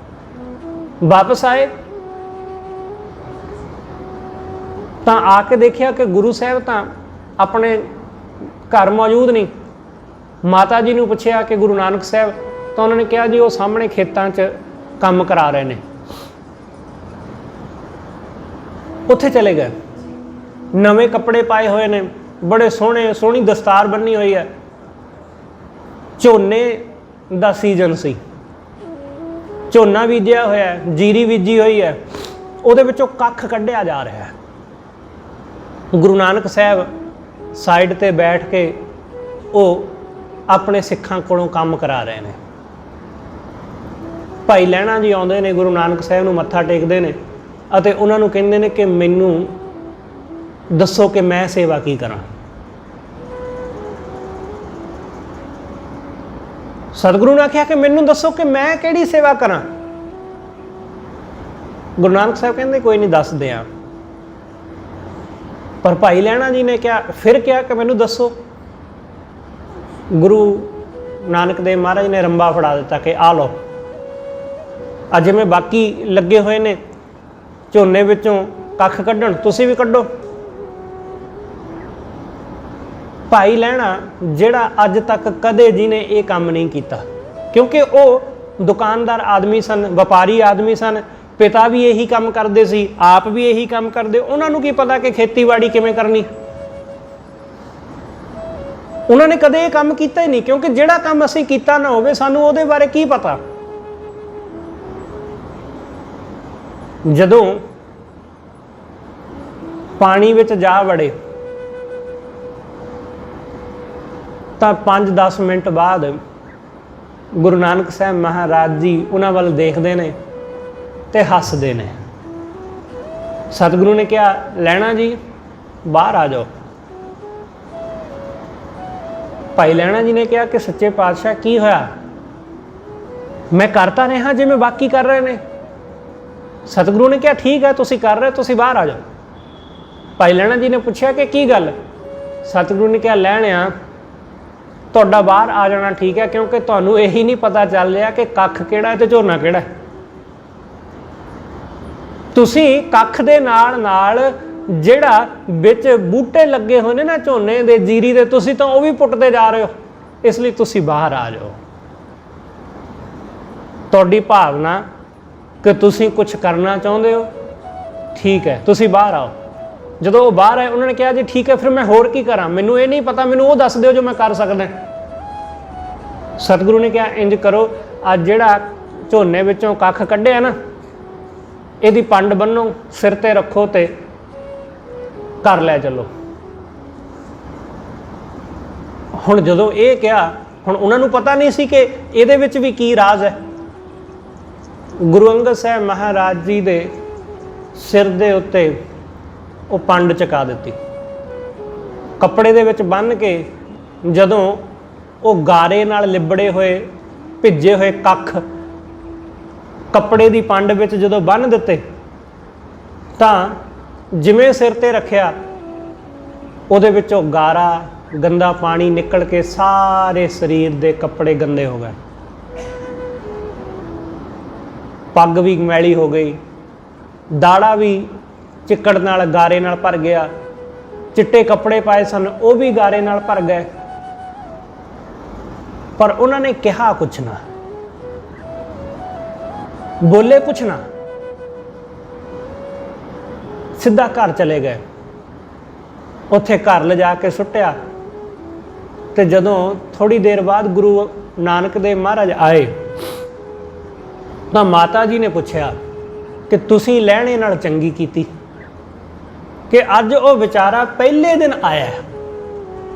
वापस आए। तो आके देखिया कि गुरु साहब तो अपने घर मौजूद नहीं। माता जी ने पूछा कि गुरु नानक साहब, तो उन्होंने कहा जी वो सामने खेतों च काम करा रहे हैं। उत्थे चले गए, नवे कपड़े पाए हुए ने, बड़े सोहनी दस्तार बनी हुई है, झोने का सीजन सी, ਝੋਨਾ ਬੀਜਿਆ ਹੋਇਆ ਹੈ, ਜੀਰੀ ਬੀਜੀ ਹੋਈ ਹੈ, ਉਹਦੇ ਵਿੱਚੋਂ ਕੱਖ ਕੱਢਿਆ ਜਾ ਰਿਹਾ ਹੈ। ਗੁਰੂ ਨਾਨਕ ਸਾਹਿਬ ਸਾਈਡ ਤੇ ਬੈਠ ਕੇ ਉਹ ਆਪਣੇ ਸਿੱਖਾਂ ਕੋਲੋਂ ਕੰਮ ਕਰਾ ਰਹੇ ਨੇ। ਭਾਈ ਲਹਿਣਾ ਜੀ ਆਉਂਦੇ ਨੇ, ਗੁਰੂ ਨਾਨਕ ਸਾਹਿਬ ਨੂੰ ਮੱਥਾ ਟੇਕਦੇ ਨੇ ਅਤੇ ਉਹਨਾਂ ਨੂੰ ਕਹਿੰਦੇ ਨੇ ਕਿ ਮੈਨੂੰ ਦੱਸੋ ਕਿ ਮੈਂ ਸੇਵਾ ਕੀ ਕਰਾਂ। ਸਤਿਗੁਰੂ ਨੇ ਆਖਿਆ ਕਿ ਮੈਨੂੰ ਦੱਸੋ ਕਿ ਮੈਂ ਕਿਹੜੀ ਸੇਵਾ ਕਰਾਂ। ਗੁਰੂ ਨਾਨਕ ਸਾਹਿਬ ਕਹਿੰਦੇ ਕੋਈ ਨਹੀਂ, ਦੱਸਦੇ ਆ। ਪਰ ਭਾਈ ਲਹਿਣਾ ਜੀ ਨੇ ਫਿਰ ਕਿਹਾ ਕਿ ਮੈਨੂੰ ਦੱਸੋ। ਗੁਰੂ ਨਾਨਕ ਦੇਵ ਮਹਾਰਾਜ ਨੇ ਰੰਬਾ ਫੜਾ ਦਿੱਤਾ ਕਿ ਆ ਲਓ, ਅੱਜ ਜਿਵੇਂ ਬਾਕੀ ਲੱਗੇ ਹੋਏ ਨੇ ਝੋਨੇ ਵਿੱਚੋਂ ਕੱਖ ਕੱਢਣ, ਤੁਸੀਂ ਵੀ ਕੱਢੋ। ਭਾਈ ਲਹਿਣਾ ਜਿਹੜਾ ਅੱਜ ਤੱਕ ਕਦੇ ਜਿਹਨੇ ਇਹ ਕੰਮ ਨਹੀਂ ਕੀਤਾ, ਕਿਉਂਕਿ ਉਹ ਦੁਕਾਨਦਾਰ ਆਦਮੀ ਸਨ, ਵਪਾਰੀ ਆਦਮੀ ਸਨ, ਪਿਤਾ ਵੀ ਇਹੀ ਕੰਮ ਕਰਦੇ ਸੀ, ਆਪ ਵੀ ਇਹੀ ਕੰਮ ਕਰਦੇ। ਉਹਨਾਂ ਨੂੰ ਕੀ ਪਤਾ ਕਿ ਖੇਤੀਬਾੜੀ ਕਿਵੇਂ ਕਰਨੀ। ਉਹਨਾਂ ਨੇ ਕਦੇ ਇਹ ਕੰਮ ਕੀਤਾ ਹੀ ਨਹੀਂ, ਕਿਉਂਕਿ ਜਿਹੜਾ ਕੰਮ ਅਸੀਂ ਕੀਤਾ ਨਾ ਹੋਵੇ ਸਾਨੂੰ ਉਹਦੇ ਬਾਰੇ ਕੀ ਪਤਾ। ਜਦੋਂ ਪਾਣੀ ਵਿੱਚ ਜਾ ਵੜੇ ਤਾਂ 5-10 ਮਿੰਟ ਬਾਅਦ ਗੁਰੂ ਨਾਨਕ ਸਾਹਿਬ ਮਹਾਰਾਜ ਜੀ ਉਹਨਾਂ ਵੱਲ ਦੇਖਦੇ ਨੇ ਤੇ ਹੱਸਦੇ ਨੇ। ਸਤਿਗੁਰੂ ਨੇ ਕਿਹਾ ਲਹਿਣਾ ਜੀ ਬਾਹਰ ਆ ਜਾਓ। ਭਾਈ ਲਹਿਣਾ ਜੀ ਨੇ ਕਿਹਾ ਕਿ ਸੱਚੇ ਪਾਤਸ਼ਾਹ ਕੀ ਹੋਇਆ, ਮੈਂ ਕਰਤਾ ਰਿਹਾ ਜਿਵੇਂ ਬਾਕੀ ਕਰ ਰਹੇ ਨੇ। ਸਤਿਗੁਰੂ ਨੇ ਕਿਹਾ ਠੀਕ ਹੈ, ਤੁਸੀਂ ਕਰ ਰਹੇ, ਤੁਸੀਂ ਬਾਹਰ ਆ ਜਾਓ। ਭਾਈ ਲਹਿਣਾ ਜੀ ਨੇ ਪੁੱਛਿਆ ਕਿ ਕੀ ਗੱਲ। ਸਤਿਗੁਰੂ ਨੇ ਕਿਹਾ ਲਹਿਣਿਆ ਤੁਹਾਡਾ ਬਾਹਰ ਆ ਜਾਣਾ ਠੀਕ ਹੈ, ਕਿਉਂਕਿ ਤੁਹਾਨੂੰ ਇਹੀ ਨਹੀਂ ਪਤਾ ਚੱਲ ਰਿਹਾ ਕਿ ਕੱਖ ਕਿਹੜਾ ਹੈ ਤੇ ਝੋਨਾ ਕਿਹੜਾ ਹੈ। ਤੁਸੀਂ ਕੱਖ ਦੇ ਨਾਲ ਨਾਲ ਜਿਹੜਾ ਵਿੱਚ ਬੂਟੇ ਲੱਗੇ ਹੋਏ ਨੇ ਨਾ ਝੋਨੇ ਦੇ, ਜੀਰੀ ਦੇ, ਤੁਸੀਂ ਤਾਂ ਉਹ ਵੀ ਪੁੱਟਦੇ ਜਾ ਰਹੇ ਹੋ। ਇਸ ਲਈ ਤੁਸੀਂ ਬਾਹਰ ਆ ਜਾਓ। ਤੁਹਾਡੀ ਭਾਵਨਾ ਕਿ ਤੁਸੀਂ ਕੁਝ ਕਰਨਾ ਚਾਹੁੰਦੇ ਹੋ, ਠੀਕ ਹੈ, ਤੁਸੀਂ ਬਾਹਰ ਆਓ। ਜਦੋਂ ਉਹ ਬਾਹਰ ਆਏ ਉਹਨਾਂ ਨੇ ਕਿਹਾ ਜੀ ਠੀਕ ਹੈ, ਫਿਰ ਮੈਂ ਹੋਰ ਕੀ ਕਰਾਂ, ਮੈਨੂੰ ਇਹ ਨਹੀਂ ਪਤਾ, ਮੈਨੂੰ ਉਹ ਦੱਸ ਦਿਓ ਜੋ ਮੈਂ ਕਰ ਸਕਦਾ। ਸਤਿਗੁਰੂ ਨੇ ਕਿਹਾ ਇੰਜ ਕਰੋ, ਅੱਜ ਜਿਹੜਾ ਝੋਨੇ ਵਿੱਚੋਂ ਕੱਖ ਕੱਢਿਆ ਨਾ, ਇਹਦੀ ਪੰਡ ਬੰਨੋ, ਸਿਰ ਤੇ ਰੱਖੋ ਤੇ ਘਰ ਲੈ ਚੱਲੋ। ਹੁਣ ਜਦੋਂ ਇਹ ਕਿਹਾ, ਹੁਣ ਉਹਨਾਂ ਨੂੰ ਪਤਾ ਨਹੀਂ ਸੀ ਕਿ ਇਹਦੇ ਵਿੱਚ ਵੀ ਕੀ ਰਾਜ਼ ਹੈ। ਗੁਰੂ ਅੰਗਦ ਸਾਹਿਬ ਮਹਾਰਾਜ ਜੀ ਦੇ ਸਿਰ ਦੇ ਉੱਤੇ ਉਹ ਪੰਡ ਚੁਕਾ ਦਿੱਤੀ, ਕੱਪੜੇ ਦੇ ਵਿੱਚ ਬੰਨ੍ਹ ਕੇ। ਜਦੋਂ ਉਹ ਗਾਰੇ ਨਾਲ ਲਿਬੜੇ ਹੋਏ ਭਿੱਜੇ ਹੋਏ ਕੱਖ ਕੱਪੜੇ ਦੀ ਪੰਡ ਵਿੱਚ ਜਦੋਂ ਬੰਨ੍ਹ ਦਿੱਤੇ ਤਾਂ ਜਿਵੇਂ ਸਿਰ ਤੇ ਰੱਖਿਆ, ਉਹਦੇ ਵਿੱਚੋਂ ਗਾਰਾ ਗੰਦਾ ਪਾਣੀ ਨਿਕਲ ਕੇ ਸਾਰੇ ਸਰੀਰ ਦੇ ਕੱਪੜੇ ਗੰਦੇ ਹੋ ਗਏ। ਪੱਗ ਵੀ ਮੈਲੀ ਹੋ ਗਈ, ਦਾੜਾ ਵੀ ਚਿੱਕੜ ਨਾਲ ਗਾਰੇ ਨਾਲ ਭਰ ਗਿਆ, ਚਿੱਟੇ ਕੱਪੜੇ ਪਾਏ ਸਨ ਉਹ ਵੀ ਗਾਰੇ ਨਾਲ ਭਰ ਗਏ। ਪਰ ਉਹਨਾਂ ਨੇ ਕਿਹਾ ਕੁਛ ਨਾ, ਬੋਲੇ ਕੁਛ ਨਾ, ਸਿੱਧਾ ਘਰ ਚਲੇ ਗਏ। ਉੱਥੇ ਘਰ ਲਿਜਾ ਕੇ ਸੁੱਟਿਆ। ਤੇ ਜਦੋਂ ਥੋੜੀ ਦੇਰ ਬਾਅਦ ਗੁਰੂ ਨਾਨਕ ਦੇਵ ਮਹਾਰਾਜ ਆਏ ਤਾਂ ਮਾਤਾ ਜੀ ਨੇ ਪੁੱਛਿਆ ਕਿ ਤੁਸੀਂ ਲਹਿਣੇ ਨਾਲ ਚੰਗੀ ਕੀਤੀ ਕਿ ਅੱਜ ਉਹ ਵਿਚਾਰਾ ਪਹਿਲੇ ਦਿਨ ਆਇਆ,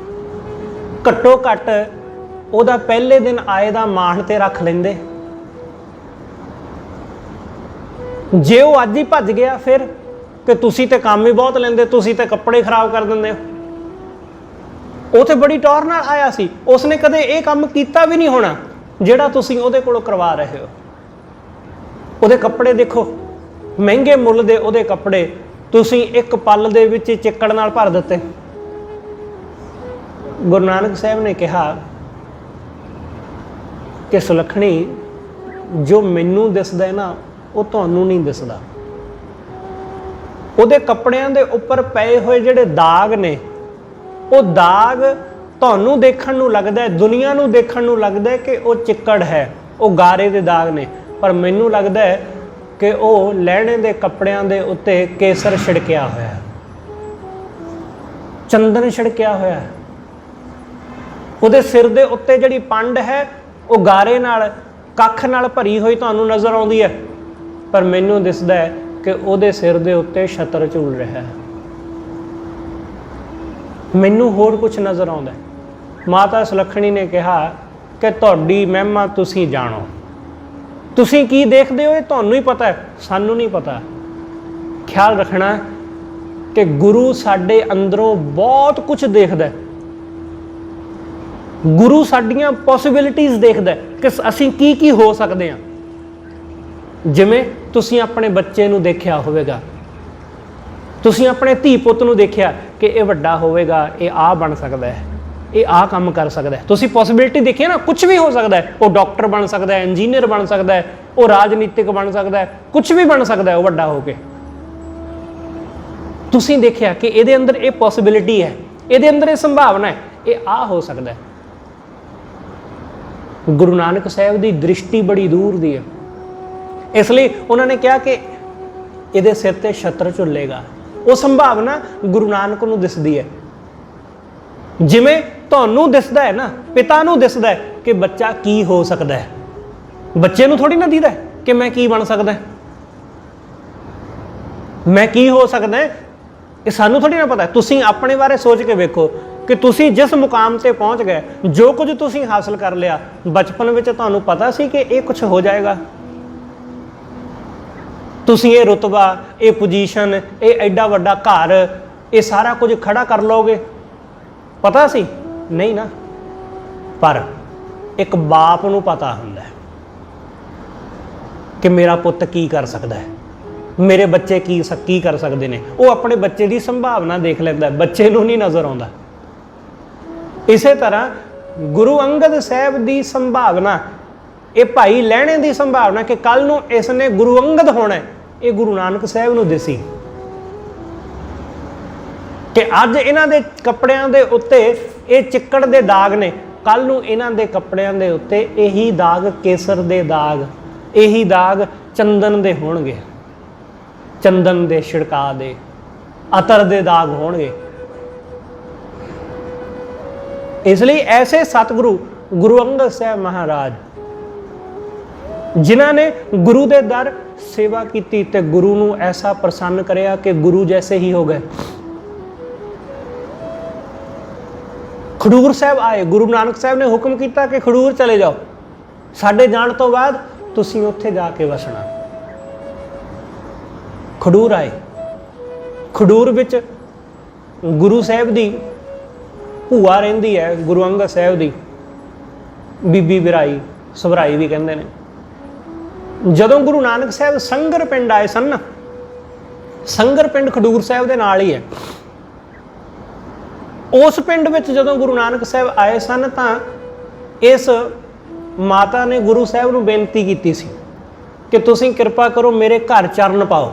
ਘੱਟੋ ਘੱਟ ਉਹਦਾ ਪਹਿਲੇ ਦਿਨ ਆਏ ਦਾ ਮਾਣ ਤੇ ਰੱਖ ਲੈਂਦੇ। ਜੇ ਉਹ ਅੱਜ ਹੀ ਭੱਜ ਗਿਆ ਫਿਰ ਕਿ ਤੁਸੀਂ ਤੇ ਕੰਮ ਹੀ ਬਹੁਤ ਲੈਂਦੇ, ਤੁਸੀਂ ਤੇ ਕੱਪੜੇ ਖਰਾਬ ਕਰ ਦਿੰਦੇ ਹੋ। ਉਹ ਤੇ ਬੜੀ ਟੌਰ ਨਾਲ ਆਇਆ ਸੀ, ਉਸਨੇ ਕਦੇ ਇਹ ਕੰਮ ਕੀਤਾ ਵੀ ਨਹੀਂ ਹੋਣਾ ਜਿਹੜਾ ਤੁਸੀਂ ਉਹਦੇ ਕੋਲੋਂ ਕਰਵਾ ਰਹੇ ਹੋ। ਉਹਦੇ ਕੱਪੜੇ ਦੇਖੋ, ਮਹਿੰਗੇ ਮੁੱਲ ਦੇ ਉਹਦੇ ਕੱਪੜੇ ਤੁਸੀਂ ਇੱਕ ਪਲ ਦੇ ਵਿੱਚ ਚਿੱਕੜ ਨਾਲ ਭਰ ਦਿੱਤੇ। ਗੁਰੂ ਨਾਨਕ ਸਾਹਿਬ ਨੇ ਕਿਹਾ ਕਿ ਸੁਲੱਖਣੀ, ਜੋ ਮੈਨੂੰ ਦਿਸਦਾ ਹੈ ਨਾ ਉਹ ਤੁਹਾਨੂੰ ਨਹੀਂ ਦਿਸਦਾ। ਉਹਦੇ ਕੱਪੜਿਆਂ ਦੇ ਉੱਪਰ ਪਏ ਹੋਏ ਜਿਹੜੇ ਦਾਗ ਨੇ, ਉਹ ਦਾਗ ਤੁਹਾਨੂੰ ਦੇਖਣ ਨੂੰ ਲੱਗਦਾ ਹੈ, ਦੁਨੀਆ ਨੂੰ ਦੇਖਣ ਨੂੰ ਲੱਗਦਾ ਹੈ ਕਿ ਉਹ ਚਿੱਕੜ ਹੈ, ਉਹ ਗਾਰੇ ਦੇ ਦਾਗ ਨੇ, ਪਰ ਮੈਨੂੰ ਲੱਗਦਾ ਹੈ ਕਿ ਉਹ ਲਹਿਣੇ ਦੇ ਕੱਪੜਿਆਂ ਦੇ ਉੱਤੇ ਕੇਸਰ ਛਿੜਕਿਆ ਹੋਇਆ, ਚੰਦਨ ਛਿੜਕਿਆ ਹੋਇਆ। ਉਹਦੇ ਸਿਰ ਦੇ ਉੱਤੇ ਜਿਹੜੀ ਪੰਡ ਹੈ ਉਹ ਗਾਰੇ ਨਾਲ ਕੱਖ ਨਾਲ ਭਰੀ ਹੋਈ ਤੁਹਾਨੂੰ ਨਜ਼ਰ ਆਉਂਦੀ ਹੈ, ਪਰ ਮੈਨੂੰ ਦਿਸਦਾ ਹੈ ਕਿ ਉਹਦੇ ਸਿਰ ਦੇ ਉੱਤੇ ਛਤਰ ਝੂਲ ਰਿਹਾ ਹੈ। ਮੈਨੂੰ ਹੋਰ ਕੁਝ ਨਜ਼ਰ ਆਉਂਦਾ। ਮਾਤਾ ਸੁਲੱਖਣੀ ਨੇ ਕਿਹਾ ਕਿ ਤੁਹਾਡੀ ਮਹਿਮਾ ਤੁਸੀਂ ਜਾਣੋ, ਤੁਸੀਂ ਕੀ ਦੇਖਦੇ ਹੋ ਇਹ ਤੁਹਾਨੂੰ ਹੀ ਪਤਾ ਹੈ, ਸਾਨੂੰ ਨਹੀਂ ਪਤਾ। ਖਿਆਲ ਰੱਖਣਾ ਕਿ ਗੁਰੂ ਸਾਡੇ ਅੰਦਰੋਂ ਬਹੁਤ ਕੁਝ ਦੇਖਦਾ ਹੈ। ਗੁਰੂ ਸਾਡੀਆਂ ਪੋਸੀਬਿਲਿਟੀਜ਼ ਦੇਖਦਾ ਕਿ ਅਸੀਂ ਕੀ ਕੀ ਹੋ ਸਕਦੇ ਹਾਂ। ਜਿਵੇਂ ਤੁਸੀਂ ਆਪਣੇ ਬੱਚੇ ਨੂੰ ਦੇਖਿਆ ਹੋਵੇਗਾ, ਤੁਸੀਂ ਆਪਣੇ ਧੀ ਪੁੱਤ ਨੂੰ ਦੇਖਿਆ ਕਿ ਇਹ ਵੱਡਾ ਹੋਵੇਗਾ, ਇਹ ਆਹ ਬਣ ਸਕਦਾ ਹੈ, ਇਹ ਆਹ ਕੰਮ ਕਰ ਸਕਦਾ ਹੈ। ਤੁਸੀਂ ਪੋਸੀਬਿਲਿਟੀ ਦੇਖੀ ਨਾ, ਕੁਝ ਵੀ ਹੋ ਸਕਦਾ ਹੈ। ਉਹ ਡਾਕਟਰ ਬਣ ਸਕਦਾ ਹੈ, ਇੰਜੀਨੀਅਰ ਬਣ ਸਕਦਾ ਹੈ, ਉਹ ਰਾਜਨੀਤਿਕ ਬਣ ਸਕਦਾ ਹੈ, ਕੁਝ ਵੀ ਬਣ ਸਕਦਾ ਹੈ ਉਹ ਵੱਡਾ ਹੋ ਕੇ। ਤੁਸੀਂ ਦੇਖਿਆ ਕਿ ਇਹਦੇ ਅੰਦਰ ਇਹ ਪੋਸੀਬਿਲਿਟੀ ਹੈ, ਇਹਦੇ ਅੰਦਰ ਇਹ ਸੰਭਾਵਨਾ ਹੈ, ਇਹ ਆਹ ਹੋ ਸਕਦਾ ਹੈ। ਗੁਰੂ ਨਾਨਕ ਸਾਹਿਬ ਦੀ ਦ੍ਰਿਸ਼ਟੀ ਬੜੀ ਦੂਰ ਦੀ ਹੈ, ਇਸ ਲਈ ਉਹਨਾਂ ਨੇ ਕਿਹਾ ਕਿ ਇਹਦੇ ਸਿਰ ਤੇ ਛਤਰ ਝੁੱਲੇਗਾ। ਉਹ ਸੰਭਾਵਨਾ ਗੁਰੂ ਨਾਨਕ ਨੂੰ ਦਿਸਦੀ ਹੈ। ਜਿਵੇਂ ਤੁਹਾਨੂੰ ਦਿਸਦਾ ਹੈ ਨਾ, ਪਿਤਾ ਨੂੰ ਦਿਸਦਾ ਹੈ ਕਿ ਬੱਚਾ ਕੀ ਹੋ ਸਕਦਾ ਹੈ, ਬੱਚੇ ਨੂੰ ਥੋੜੀ ਨਾ ਦਿਖਦਾ ਕਿ ਮੈਂ ਕੀ ਬਣ ਸਕਦਾ, ਮੈਂ ਕੀ ਹੋ ਸਕਦਾ, ਇਹ ਸਾਨੂੰ ਥੋੜੀ ਨਾ ਪਤਾ। ਤੁਸੀਂ ਆਪਣੇ ਬਾਰੇ ਸੋਚ ਕੇ ਵੇਖੋ ਕਿ ਤੁਸੀਂ ਜਿਸ ਮੁਕਾਮ ਤੇ ਪਹੁੰਚ ਗਏ, ਜੋ ਕੁਝ ਤੁਸੀਂ ਹਾਸਲ ਕਰ ਲਿਆ, ਬਚਪਨ ਵਿੱਚ ਤੁਹਾਨੂੰ ਪਤਾ ਸੀ ਕਿ ਇਹ ਕੁਝ ਹੋ ਜਾਏਗਾ। ਤੁਸੀਂ ਇਹ ਰੁਤਬਾ, ਇਹ ਪੋਜੀਸ਼ਨ, ਇਹ ਐਡਾ ਵੱਡਾ ਘਰ, ਇਹ ਸਾਰਾ ਕੁਝ ਖੜਾ ਕਰ ਲਓਗੇ, ਪਤਾ ਸੀ? ਨਹੀਂ ਨਾ। ਪਰ ਇੱਕ ਬਾਪ ਨੂੰ ਪਤਾ ਹੁੰਦਾ ਹੈ ਕਿ ਮੇਰਾ ਪੁੱਤ ਕੀ ਕਰ ਸਕਦਾ ਹੈ, ਮੇਰੇ ਬੱਚੇ ਕੀ ਕਰ ਸਕਦੇ ਨੇ। ਉਹ ਆਪਣੇ ਬੱਚੇ ਦੀ ਸੰਭਾਵਨਾ ਦੇਖ ਲੈਂਦਾ, ਬੱਚੇ ਨੂੰ ਨਹੀਂ ਨਜ਼ਰ ਆਉਂਦਾ। ਇਸੇ ਤਰ੍ਹਾਂ ਗੁਰੂ ਅੰਗਦ ਸਾਹਿਬ ਦੀ ਸੰਭਾਵਨਾ, ਇਹ ਭਾਈ ਲਹਿਣੇ ਦੀ ਸੰਭਾਵਨਾ ਕਿ ਕੱਲ ਨੂੰ ਇਸ ਨੇ ਗੁਰੂ ਅੰਗਦ ਹੋਣਾ, ਇਹ ਗੁਰੂ ਨਾਨਕ ਸਾਹਿਬ ਨੂੰ ਦਿਸੀ ਕਿ ਅੱਜ ਇਹਨਾਂ ਦੇ ਕੱਪੜਿਆਂ ਦੇ ਉੱਤੇ ਇਹ ਚਿੱਕੜ ਦੇ ਦਾਗ ਨੇ, ਕੱਲ ਨੂੰ ਇਹਨਾਂ ਦੇ ਕੱਪੜਿਆਂ ਦੇ ਉੱਤੇ ਇਹੀ ਦਾਗ ਕੇਸਰ ਦੇ ਦਾਗ, ਇਹੀ ਦਾਗ ਚੰਦਨ ਦੇ ਹੋਣਗੇ, ਚੰਦਨ ਦੇ ਛਿੜਕਾ ਦੇ, ਅਤਰ ਦੇ ਦਾਗ ਹੋਣਗੇ। ਇਸ ਲਈ ਐਸੇ ਸਤਿਗੁਰੂ ਗੁਰੂ ਅੰਗਦ ਸਾਹਿਬ ਮਹਾਰਾਜ, ਜਿਨ੍ਹਾਂ ਨੇ ਗੁਰੂ ਦੇ ਦਰ ਸੇਵਾ ਕੀਤੀ ਤੇ ਗੁਰੂ ਨੂੰ ਐਸਾ ਪ੍ਰਸੰਨ ਕਰਿਆ ਕਿ ਗੁਰੂ ਜੈਸੇ ਹੀ ਹੋ ਗਏ। ਖਡੂਰ ਸਾਹਿਬ ਆਏ, ਗੁਰੂ ਨਾਨਕ ਸਾਹਿਬ ਨੇ ਹੁਕਮ ਕੀਤਾ ਕਿ ਖਡੂਰ ਚਲੇ ਜਾਓ, ਸਾਡੇ ਜਾਣ ਤੋਂ ਬਾਅਦ ਤੁਸੀਂ ਉੱਥੇ ਜਾ ਕੇ ਵਸਣਾ। ਖਡੂਰ ਆਏ। ਖਡੂਰ ਵਿੱਚ ਗੁਰੂ ਸਾਹਿਬ ਦੀ ਭੂਆ ਰਹਿੰਦੀ ਹੈ, ਗੁਰੂ ਅੰਗਦ ਸਾਹਿਬ ਦੀ ਬੀਬੀ ਵਿਰਾਈ, ਸਵਰਾਈ ਵੀ ਕਹਿੰਦੇ ਨੇ। ਜਦੋਂ ਗੁਰੂ ਨਾਨਕ ਸਾਹਿਬ ਸੰਗਰ ਪਿੰਡ ਆਏ ਸਨ, ਸੰਗਰ ਪਿੰਡ ਖਡੂਰ ਸਾਹਿਬ ਦੇ ਨਾਲ ਹੀ ਹੈ, ਉਸ ਪਿੰਡ ਵਿੱਚ ਜਦੋਂ ਗੁਰੂ ਨਾਨਕ ਸਾਹਿਬ ਆਏ ਸਨ ਤਾਂ ਇਸ ਮਾਤਾ ਨੇ ਗੁਰੂ ਸਾਹਿਬ ਨੂੰ ਬੇਨਤੀ ਕੀਤੀ ਸੀ ਕਿ ਤੁਸੀਂ ਕਿਰਪਾ ਕਰੋ ਮੇਰੇ ਘਰ ਚਰਨ ਪਾਓ,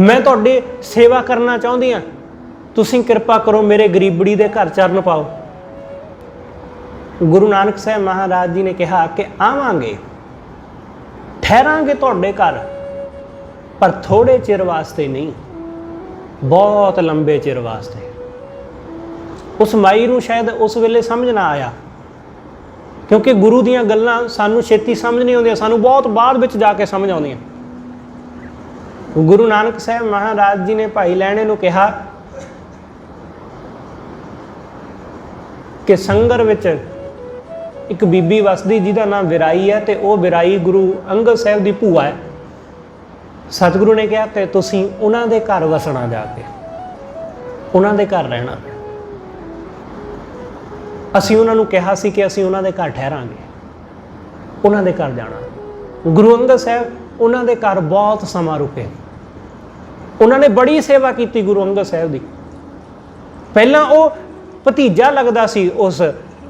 ਮੈਂ ਤੁਹਾਡੀ ਸੇਵਾ ਕਰਨਾ ਚਾਹੁੰਦੀ ਹਾਂ, ਤੁਸੀਂ ਕਿਰਪਾ ਕਰੋ ਮੇਰੇ ਗਰੀਬੜੀ ਦੇ ਘਰ ਚਰਨ ਪਾਓ। ਗੁਰੂ ਨਾਨਕ ਸਾਹਿਬ ਮਹਾਰਾਜ ਜੀ ਨੇ ਕਿਹਾ ਕਿ ਆਵਾਂਗੇ, ਠਹਿਰਾਂਗੇ ਤੁਹਾਡੇ ਘਰ, ਪਰ ਥੋੜੇ ਚਿਰ ਵਾਸਤੇ ਨਹੀਂ, ਬਹੁਤ ਲੰਬੇ ਚਿਰ ਵਾਸਤੇ। ਉਸ ਮਾਈ ਨੂੰ ਸ਼ਾਇਦ ਉਸ ਵੇਲੇ ਸਮਝ ਨਾ ਆਇਆ, ਕਿਉਂਕਿ ਗੁਰੂ ਦੀਆਂ ਗੱਲਾਂ ਸਾਨੂੰ ਛੇਤੀ ਸਮਝ ਨਹੀਂ ਆਉਂਦੀਆਂ, ਸਾਨੂੰ ਬਹੁਤ ਬਾਅਦ ਵਿੱਚ ਜਾ ਕੇ ਸਮਝ ਆਉਂਦੀਆਂ। ਗੁਰੂ ਨਾਨਕ ਸਾਹਿਬ ਮਹਾਰਾਜ ਜੀ ਨੇ ਭਾਈ ਲਹਿਣੇ ਨੂੰ ਕਿਹਾ ਕਿ ਸੰਗਰ ਵਿੱਚ ਇੱਕ ਬੀਬੀ ਵਸਦੀ ਜਿਹਦਾ ਨਾਮ ਵਿਰਾਈ ਹੈ, ਤੇ ਉਹ ਵਿਰਾਈ ਗੁਰੂ ਅੰਗਦ ਸਾਹਿਬ ਦੀ ਭੂਆ ਹੈ। ਸਤਿਗੁਰੂ ਨੇ ਕਿਹਾ ਕਿ ਤੁਸੀਂ ਉਹਨਾਂ ਦੇ ਘਰ ਵਸਣਾ, ਜਾ ਕੇ ਉਹਨਾਂ ਦੇ ਘਰ ਰਹਿਣਾ। ਅਸੀਂ ਉਹਨਾਂ ਨੂੰ ਕਿਹਾ ਸੀ ਕਿ ਅਸੀਂ ਉਹਨਾਂ ਦੇ ਘਰ ਠਹਿਰਾਂਗੇ, ਉਹਨਾਂ ਦੇ ਘਰ ਜਾਣਾ। ਗੁਰੂ ਅੰਗਦ ਸਾਹਿਬ ਉਹਨਾਂ ਦੇ ਘਰ ਬਹੁਤ ਸਮਾਂ ਰੁਕੇ। ਉਹਨਾਂ ਨੇ ਬੜੀ ਸੇਵਾ ਕੀਤੀ ਗੁਰੂ ਅੰਗਦ ਸਾਹਿਬ ਦੀ। ਪਹਿਲਾਂ ਉਹ ਭਤੀਜਾ ਲੱਗਦਾ ਸੀ ਉਸ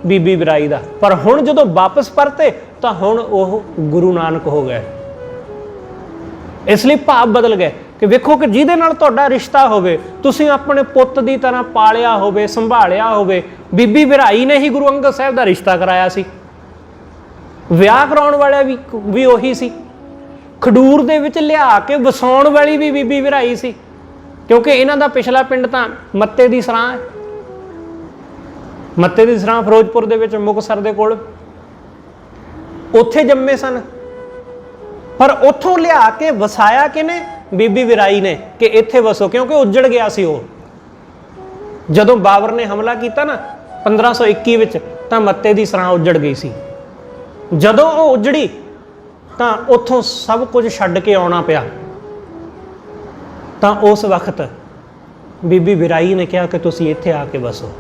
ਬੀਬੀ ਵਿਰਾਈ ਦਾ, ਪਰ ਹੁਣ ਜਦੋਂ ਵਾਪਸ ਪਰਤੇ ਤਾਂ ਹੁਣ ਉਹ ਗੁਰੂ ਨਾਨਕ ਹੋ ਗਏ। ਇਸ ਲਈ ਭਾਵ ਬਦਲ ਗਏ ਕਿ ਵੇਖੋ ਕਿ ਜਿਹਦੇ ਨਾਲ ਤੁਹਾਡਾ ਰਿਸ਼ਤਾ ਹੋਵੇ, ਤੁਸੀਂ ਆਪਣੇ ਪੁੱਤ ਦੀ ਤਰ੍ਹਾਂ ਪਾਲਿਆ ਹੋਵੇ, ਸੰਭਾਲਿਆ ਹੋਵੇ। ਬੀਬੀ ਵਿਰਾਈ ਨੇ ਹੀ ਗੁਰੂ ਅੰਗਦ ਸਾਹਿਬ ਦਾ ਰਿਸ਼ਤਾ ਕਰਾਇਆ ਸੀ, ਵਿਆਹ ਕਰਾਉਣ ਵਾਲਾ ਵੀ ਉਹੀ ਸੀ, ਖਡੂਰ ਦੇ ਵਿੱਚ ਲਿਆ ਕੇ ਵਸਾਉਣ ਵਾਲੀ ਵੀ ਬੀਬੀ ਵਿਰਾਈ ਸੀ, ਕਿਉਂਕਿ ਇਹਨਾਂ ਦਾ ਪਿਛਲਾ ਪਿੰਡ ਤਾਂ ਮੱਤੇ ਦੀ ਸਰਾਂ ਹੈ। ਮੱਤੇ ਦੀ ਸਰਾਂ ਫਿਰੋਜ਼ਪੁਰ ਦੇ ਵਿੱਚ, ਮੁਕਤਸਰ ਦੇ ਕੋਲ। ਉੱਥੇ ਜੰਮੇ ਸਨ, ਪਰ ਉੱਥੋਂ ਲਿਆ ਕੇ ਵਸਾਇਆ ਕਿਹਨੇ? ਬੀਬੀ ਵਿਰਾਈ ਨੇ, ਕਿ ਇੱਥੇ ਵਸੋ, ਕਿਉਂਕਿ ਉੱਜੜ ਗਿਆ ਸੀ ਉਹ। ਜਦੋਂ ਬਾਬਰ ਨੇ ਹਮਲਾ ਕੀਤਾ ਨਾ 1521 ਵਿੱਚ, ਤਾਂ ਮੱਤੇ ਦੀ ਸਰਾਂ ਉੱਜੜ ਗਈ ਸੀ। ਜਦੋਂ ਉਹ ਉੱਜੜੀ ਤਾਂ ਉੱਥੋਂ ਸਭ ਕੁਝ ਛੱਡ ਕੇ ਆਉਣਾ ਪਿਆ। ਤਾਂ ਉਸ ਵਕਤ ਬੀਬੀ ਵਿਰਾਈ ਨੇ ਕਿਹਾ ਕਿ ਤੁਸੀਂ ਇੱਥੇ ਆ ਕੇ ਵਸੋ।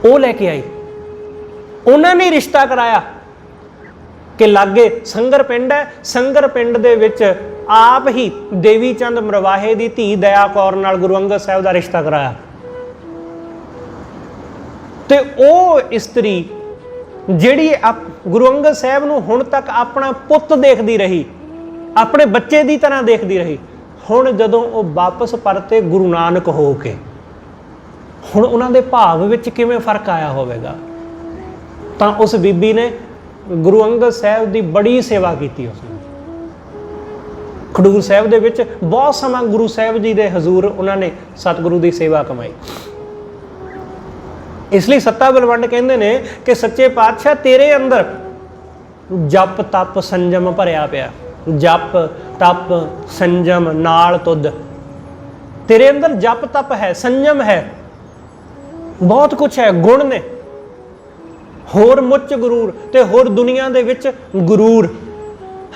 ਉਹ ਲੈ ਕੇ ਆਈ, ਉਹਨਾਂ ਨੇ ਰਿਸ਼ਤਾ ਕਰਾਇਆ ਕਿ ਲਾਗੇ ਸੰਗਰ ਪਿੰਡ ਹੈ, ਸੰਗਰ ਪਿੰਡ ਦੇ ਵਿੱਚ ਆਪ ਹੀ ਦੇਵੀ ਚੰਦ ਮਰਵਾਹੇ ਦੀ ਧੀ ਦਇਆ ਕੌਰ ਨਾਲ ਗੁਰੂ ਅੰਗਦ ਸਾਹਿਬ ਦਾ ਰਿਸ਼ਤਾ ਕਰਾਇਆ। ਤੇ ਉਹ ਇਸਤਰੀ ਜਿਹੜੀ ਗੁਰੂ ਅੰਗਦ ਸਾਹਿਬ ਨੂੰ ਹੁਣ ਤੱਕ ਆਪਣਾ ਪੁੱਤ ਦੇਖਦੀ ਰਹੀ, ਆਪਣੇ ਬੱਚੇ ਦੀ ਤਰ੍ਹਾਂ ਦੇਖਦੀ ਰਹੀ, ਹੁਣ ਜਦੋਂ ਉਹ ਵਾਪਸ ਪਰਤੇ ਗੁਰੂ ਨਾਨਕ ਹੋ ਕੇ, ਹੁਣ ਉਹਨਾਂ ਦੇ ਭਾਵ ਵਿੱਚ ਕਿਵੇਂ ਫਰਕ ਆਇਆ ਹੋਵੇਗਾ। ਤਾਂ ਉਸ ਬੀਬੀ ਨੇ ਗੁਰੂ ਅੰਗਦ ਸਾਹਿਬ ਦੀ ਬੜੀ ਸੇਵਾ ਕੀਤੀ। ਉਸਨੇ ਖਡੂਰ ਸਾਹਿਬ ਦੇ ਵਿੱਚ ਬਹੁਤ ਸਮਾਂ ਗੁਰੂ ਸਾਹਿਬ ਜੀ ਦੇ ਹਜ਼ੂਰ ਉਹਨਾਂ ਨੇ ਸਤਿਗੁਰੂ ਦੀ ਸੇਵਾ ਕਮਾਈ। ਇਸ ਲਈ ਸੱਤਾ ਬਲਵੰਡ ਕਹਿੰਦੇ ਨੇ ਕਿ ਸੱਚੇ ਪਾਤਸ਼ਾਹ ਤੇਰੇ ਅੰਦਰ ਜਪ ਤਪ ਸੰਜਮ ਭਰਿਆ ਪਿਆ। ਜਪ ਤਪ ਸੰਜਮ ਨਾਲ ਤੁਧ, ਤੇਰੇ ਅੰਦਰ ਜਪ ਤਪ ਹੈ, ਸੰਜਮ ਹੈ, ਬਹੁਤ ਕੁਛ ਹੈ, ਗੁਣ ਨੇ। ਹੋਰ ਮੁੱਚ ਗੁਰੂਰ, ਤੇ ਹੋਰ ਦੁਨੀਆ ਦੇ ਵਿੱਚ ਗੁਰੂਰ,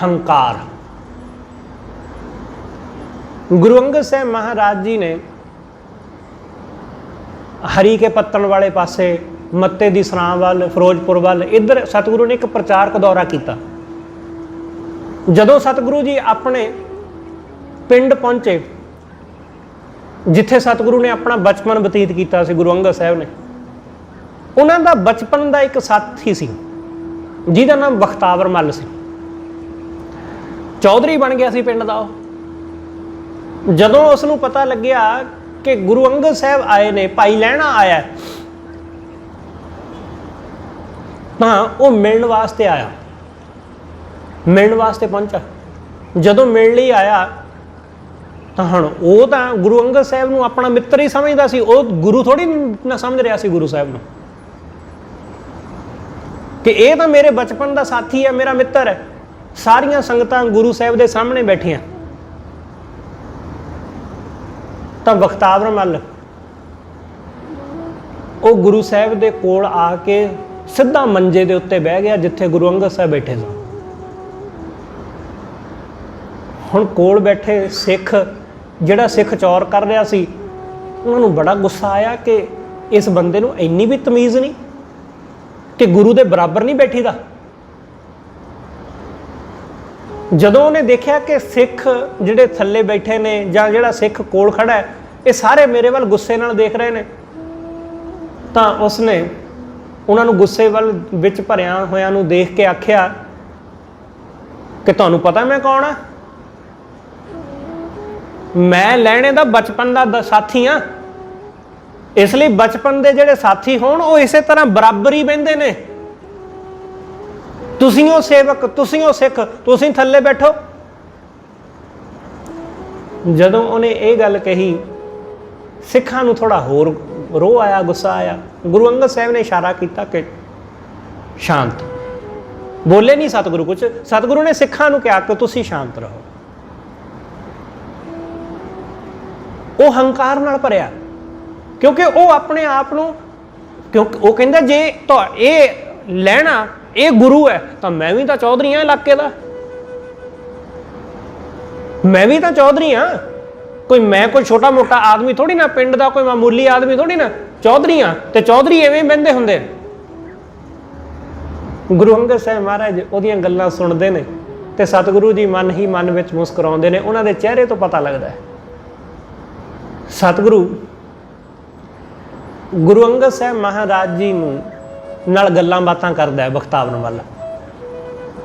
ਹੰਕਾਰ। ਗੁਰੂ ਅੰਗਦ ਸਾਹਿਬ ਮਹਾਰਾਜ ਜੀ ਨੇ ਹਰੀ ਕੇ ਪੱਤਣ ਵਾਲੇ ਪਾਸੇ, ਮੱਤੇ ਦੀ ਸਰਾਂ ਵੱਲ, ਫਿਰੋਜ਼ਪੁਰ ਵੱਲ, ਇੱਧਰ ਸਤਿਗੁਰੂ ਨੇ ਇੱਕ ਪ੍ਰਚਾਰਕ ਦੌਰਾ ਕੀਤਾ। ਜਦੋਂ ਸਤਿਗੁਰੂ ਜੀ ਆਪਣੇ ਪਿੰਡ ਪਹੁੰਚੇ ਜਿੱਥੇ ਸਤਿਗੁਰੂ ਨੇ ਆਪਣਾ ਬਚਪਨ ਬਤੀਤ ਕੀਤਾ ਸੀ, ਗੁਰੂ ਅੰਗਦ ਸਾਹਿਬ ਨੇ, ਉਹਨਾਂ ਦਾ ਬਚਪਨ ਦਾ ਇੱਕ ਸਾਥੀ ਸੀ ਜਿਹਦਾ ਨਾਮ ਬਖਤਾਵਰ ਮੱਲ ਸੀ। ਚੌਧਰੀ ਬਣ ਗਿਆ ਸੀ ਪਿੰਡ ਦਾ ਉਹ। ਜਦੋਂ ਉਸ ਨੂੰ ਪਤਾ ਲੱਗਿਆ ਕਿ ਗੁਰੂ ਅੰਗਦ ਸਾਹਿਬ ਆਏ ਨੇ, ਭਾਈ ਲਹਿਣਾ ਆਇਆ, ਤਾਂ ਉਹ ਮਿਲਣ ਵਾਸਤੇ ਆਇਆ, ਮਿਲਣ ਵਾਸਤੇ ਪਹੁੰਚਾ। ਜਦੋਂ ਮਿਲਣ ਲਈ ਆਇਆ ਤਾਂ ਹੁਣ ਉਹ ਤਾਂ ਗੁਰੂ ਅੰਗਦ ਸਾਹਿਬ ਨੂੰ ਆਪਣਾ ਮਿੱਤਰ ਹੀ ਸਮਝਦਾ ਸੀ, ਉਹ ਗੁਰੂ ਥੋੜੀ ਨਾ ਸਮਝ ਰਿਹਾ ਸੀ ਗੁਰੂ ਸਾਹਿਬ ਨੂੰ, ਕਿ ਇਹ ਤਾਂ ਮੇਰੇ ਬਚਪਨ ਦਾ ਸਾਥੀ ਹੈ, ਮੇਰਾ ਮਿੱਤਰ ਹੈ। ਸਾਰੀਆਂ ਸੰਗਤਾਂ ਗੁਰੂ ਸਾਹਿਬ ਦੇ ਸਾਹਮਣੇ ਬੈਠੀਆਂ, ਤਾਂ ਬਖਤਾਵਰ ਮੱਲ ਉਹ ਗੁਰੂ ਸਾਹਿਬ ਦੇ ਕੋਲ ਆ ਕੇ ਸਿੱਧਾ ਮੰਜੇ ਦੇ ਉੱਤੇ ਬਹਿ ਗਿਆ ਜਿੱਥੇ ਗੁਰੂ ਅੰਗਦ ਸਾਹਿਬ ਬੈਠੇ ਸਨ। ਹੁਣ ਕੋਲ ਬੈਠੇ ਸਿੱਖ, ਜਿਹੜਾ ਸਿੱਖ ਚੌਰ ਕਰ ਰਿਹਾ ਸੀ, ਉਹਨਾਂ ਨੂੰ ਬੜਾ ਗੁੱਸਾ ਆਇਆ ਕਿ ਇਸ ਬੰਦੇ ਨੂੰ ਇੰਨੀ ਵੀ ਤਮੀਜ਼ ਨਹੀਂ ਕਿ ਗੁਰੂ ਦੇ ਬਰਾਬਰ ਨਹੀਂ ਬੈਠੀਦਾ। ਜਦੋਂ ਉਹਨੇ ਦੇਖਿਆ ਕਿ ਸਿੱਖ ਜਿਹੜੇ ਥੱਲੇ ਬੈਠੇ ਨੇ ਜਾਂ ਜਿਹੜਾ ਸਿੱਖ ਕੋਲ ਖੜਾ ਹੈ, ਇਹ ਸਾਰੇ ਮੇਰੇ ਵੱਲ ਗੁੱਸੇ ਨਾਲ ਦੇਖ ਰਹੇ ਨੇ, ਤਾਂ ਉਸਨੇ ਉਹਨਾਂ ਨੂੰ ਗੁੱਸੇ ਵੱਲ ਵਿੱਚ ਭਰਿਆ ਹੋਇਆਂ ਨੂੰ ਦੇਖ ਕੇ ਆਖਿਆ ਕਿ ਤੁਹਾਨੂੰ ਪਤਾ ਮੈਂ ਕੌਣ ਆ? ਮੈਂ ਲਹਿਣੇ ਦਾ ਬਚਪਨ ਦਾ ਸਾਥੀ ਹਾਂ। ਇਸ ਲਈ ਬਚਪਨ ਦੇ ਜਿਹੜੇ ਸਾਥੀ ਹੋਣ ਉਹ ਇਸੇ ਤਰ੍ਹਾਂ ਬਰਾਬਰ ਹੀ ਬਹਿੰਦੇ ਨੇ। ਤੁਸੀਂ ਉਹ ਸੇਵਕ, ਤੁਸੀਂ ਉਹ ਸਿੱਖ, ਤੁਸੀਂ ਥੱਲੇ ਬੈਠੋ। ਜਦੋਂ ਉਹਨੇ ਇਹ ਗੱਲ ਕਹੀ, ਸਿੱਖਾਂ ਨੂੰ ਥੋੜਾ ਹੋਰ ਰੋਹ ਆਇਆ, ਗੁੱਸਾ ਆਇਆ। ਗੁਰੂ ਅੰਗਦ ਸਾਹਿਬ ਨੇ ਇਸ਼ਾਰਾ ਕੀਤਾ ਕਿ ਸ਼ਾਂਤ। ਬੋਲੇ ਨਹੀਂ ਸਤਿਗੁਰੂ ਕੁਛ। ਸਤਿਗੁਰੂ ਨੇ ਸਿੱਖਾਂ ਨੂੰ ਕਿਹਾ ਕਿ ਤੁਸੀਂ ਸ਼ਾਂਤ ਰਹੋ। ਉਹ ਹੰਕਾਰ ਨਾਲ ਭਰਿਆ, ਕਿਉਂਕਿ ਉਹ ਆਪਣੇ ਆਪ ਨੂੰ, ਕਿਉਂਕਿ ਉਹ ਕਹਿੰਦਾ ਜੇ ਇਹ ਲੈਣਾ, ਇਹ ਗੁਰੂ ਹੈ, ਤਾਂ ਮੈਂ ਵੀ ਤਾਂ ਚੌਧਰੀ ਹਾਂ ਇਲਾਕੇ ਦਾ, ਮੈਂ ਵੀ ਤਾਂ ਚੌਧਰੀ ਹਾਂ। ਮੈਂ ਕੋਈ ਛੋਟਾ ਮੋਟਾ ਆਦਮੀ ਥੋੜੀ ਨਾ, ਪਿੰਡ ਦਾ ਕੋਈ ਮਾਮੂਲੀ ਆਦਮੀ ਥੋੜੀ ਨਾ, ਚੌਧਰੀ ਹਾਂ। ਤੇ ਚੌਧਰੀ ਐਵੇਂ ਬਹਿੰਦੇ ਹੁੰਦੇ। ਗੁਰੂ ਅੰਗਦ ਸਾਹਿਬ ਮਹਾਰਾਜ ਉਹਦੀਆਂ ਗੱਲਾਂ ਸੁਣਦੇ ਨੇ ਤੇ ਸਤਿਗੁਰੂ ਜੀ ਮਨ ਹੀ ਮਨ ਵਿੱਚ ਮੁਸਕਰਾਉਂਦੇ ਨੇ। ਉਹਨਾਂ ਦੇ ਚਿਹਰੇ ਤੋਂ ਪਤਾ ਲੱਗਦਾ ਹੈ ਸਤਿਗੁਰੂ ਗੁਰੂ ਅੰਗਦ ਸਾਹਿਬ ਮਹਾਰਾਜ ਜੀ ਨੂੰ ਨਾਲ ਗੱਲਾਂ ਬਾਤਾਂ ਕਰਦਾ ਹੈ ਬਖਤਾਵਰ ਵੱਲ।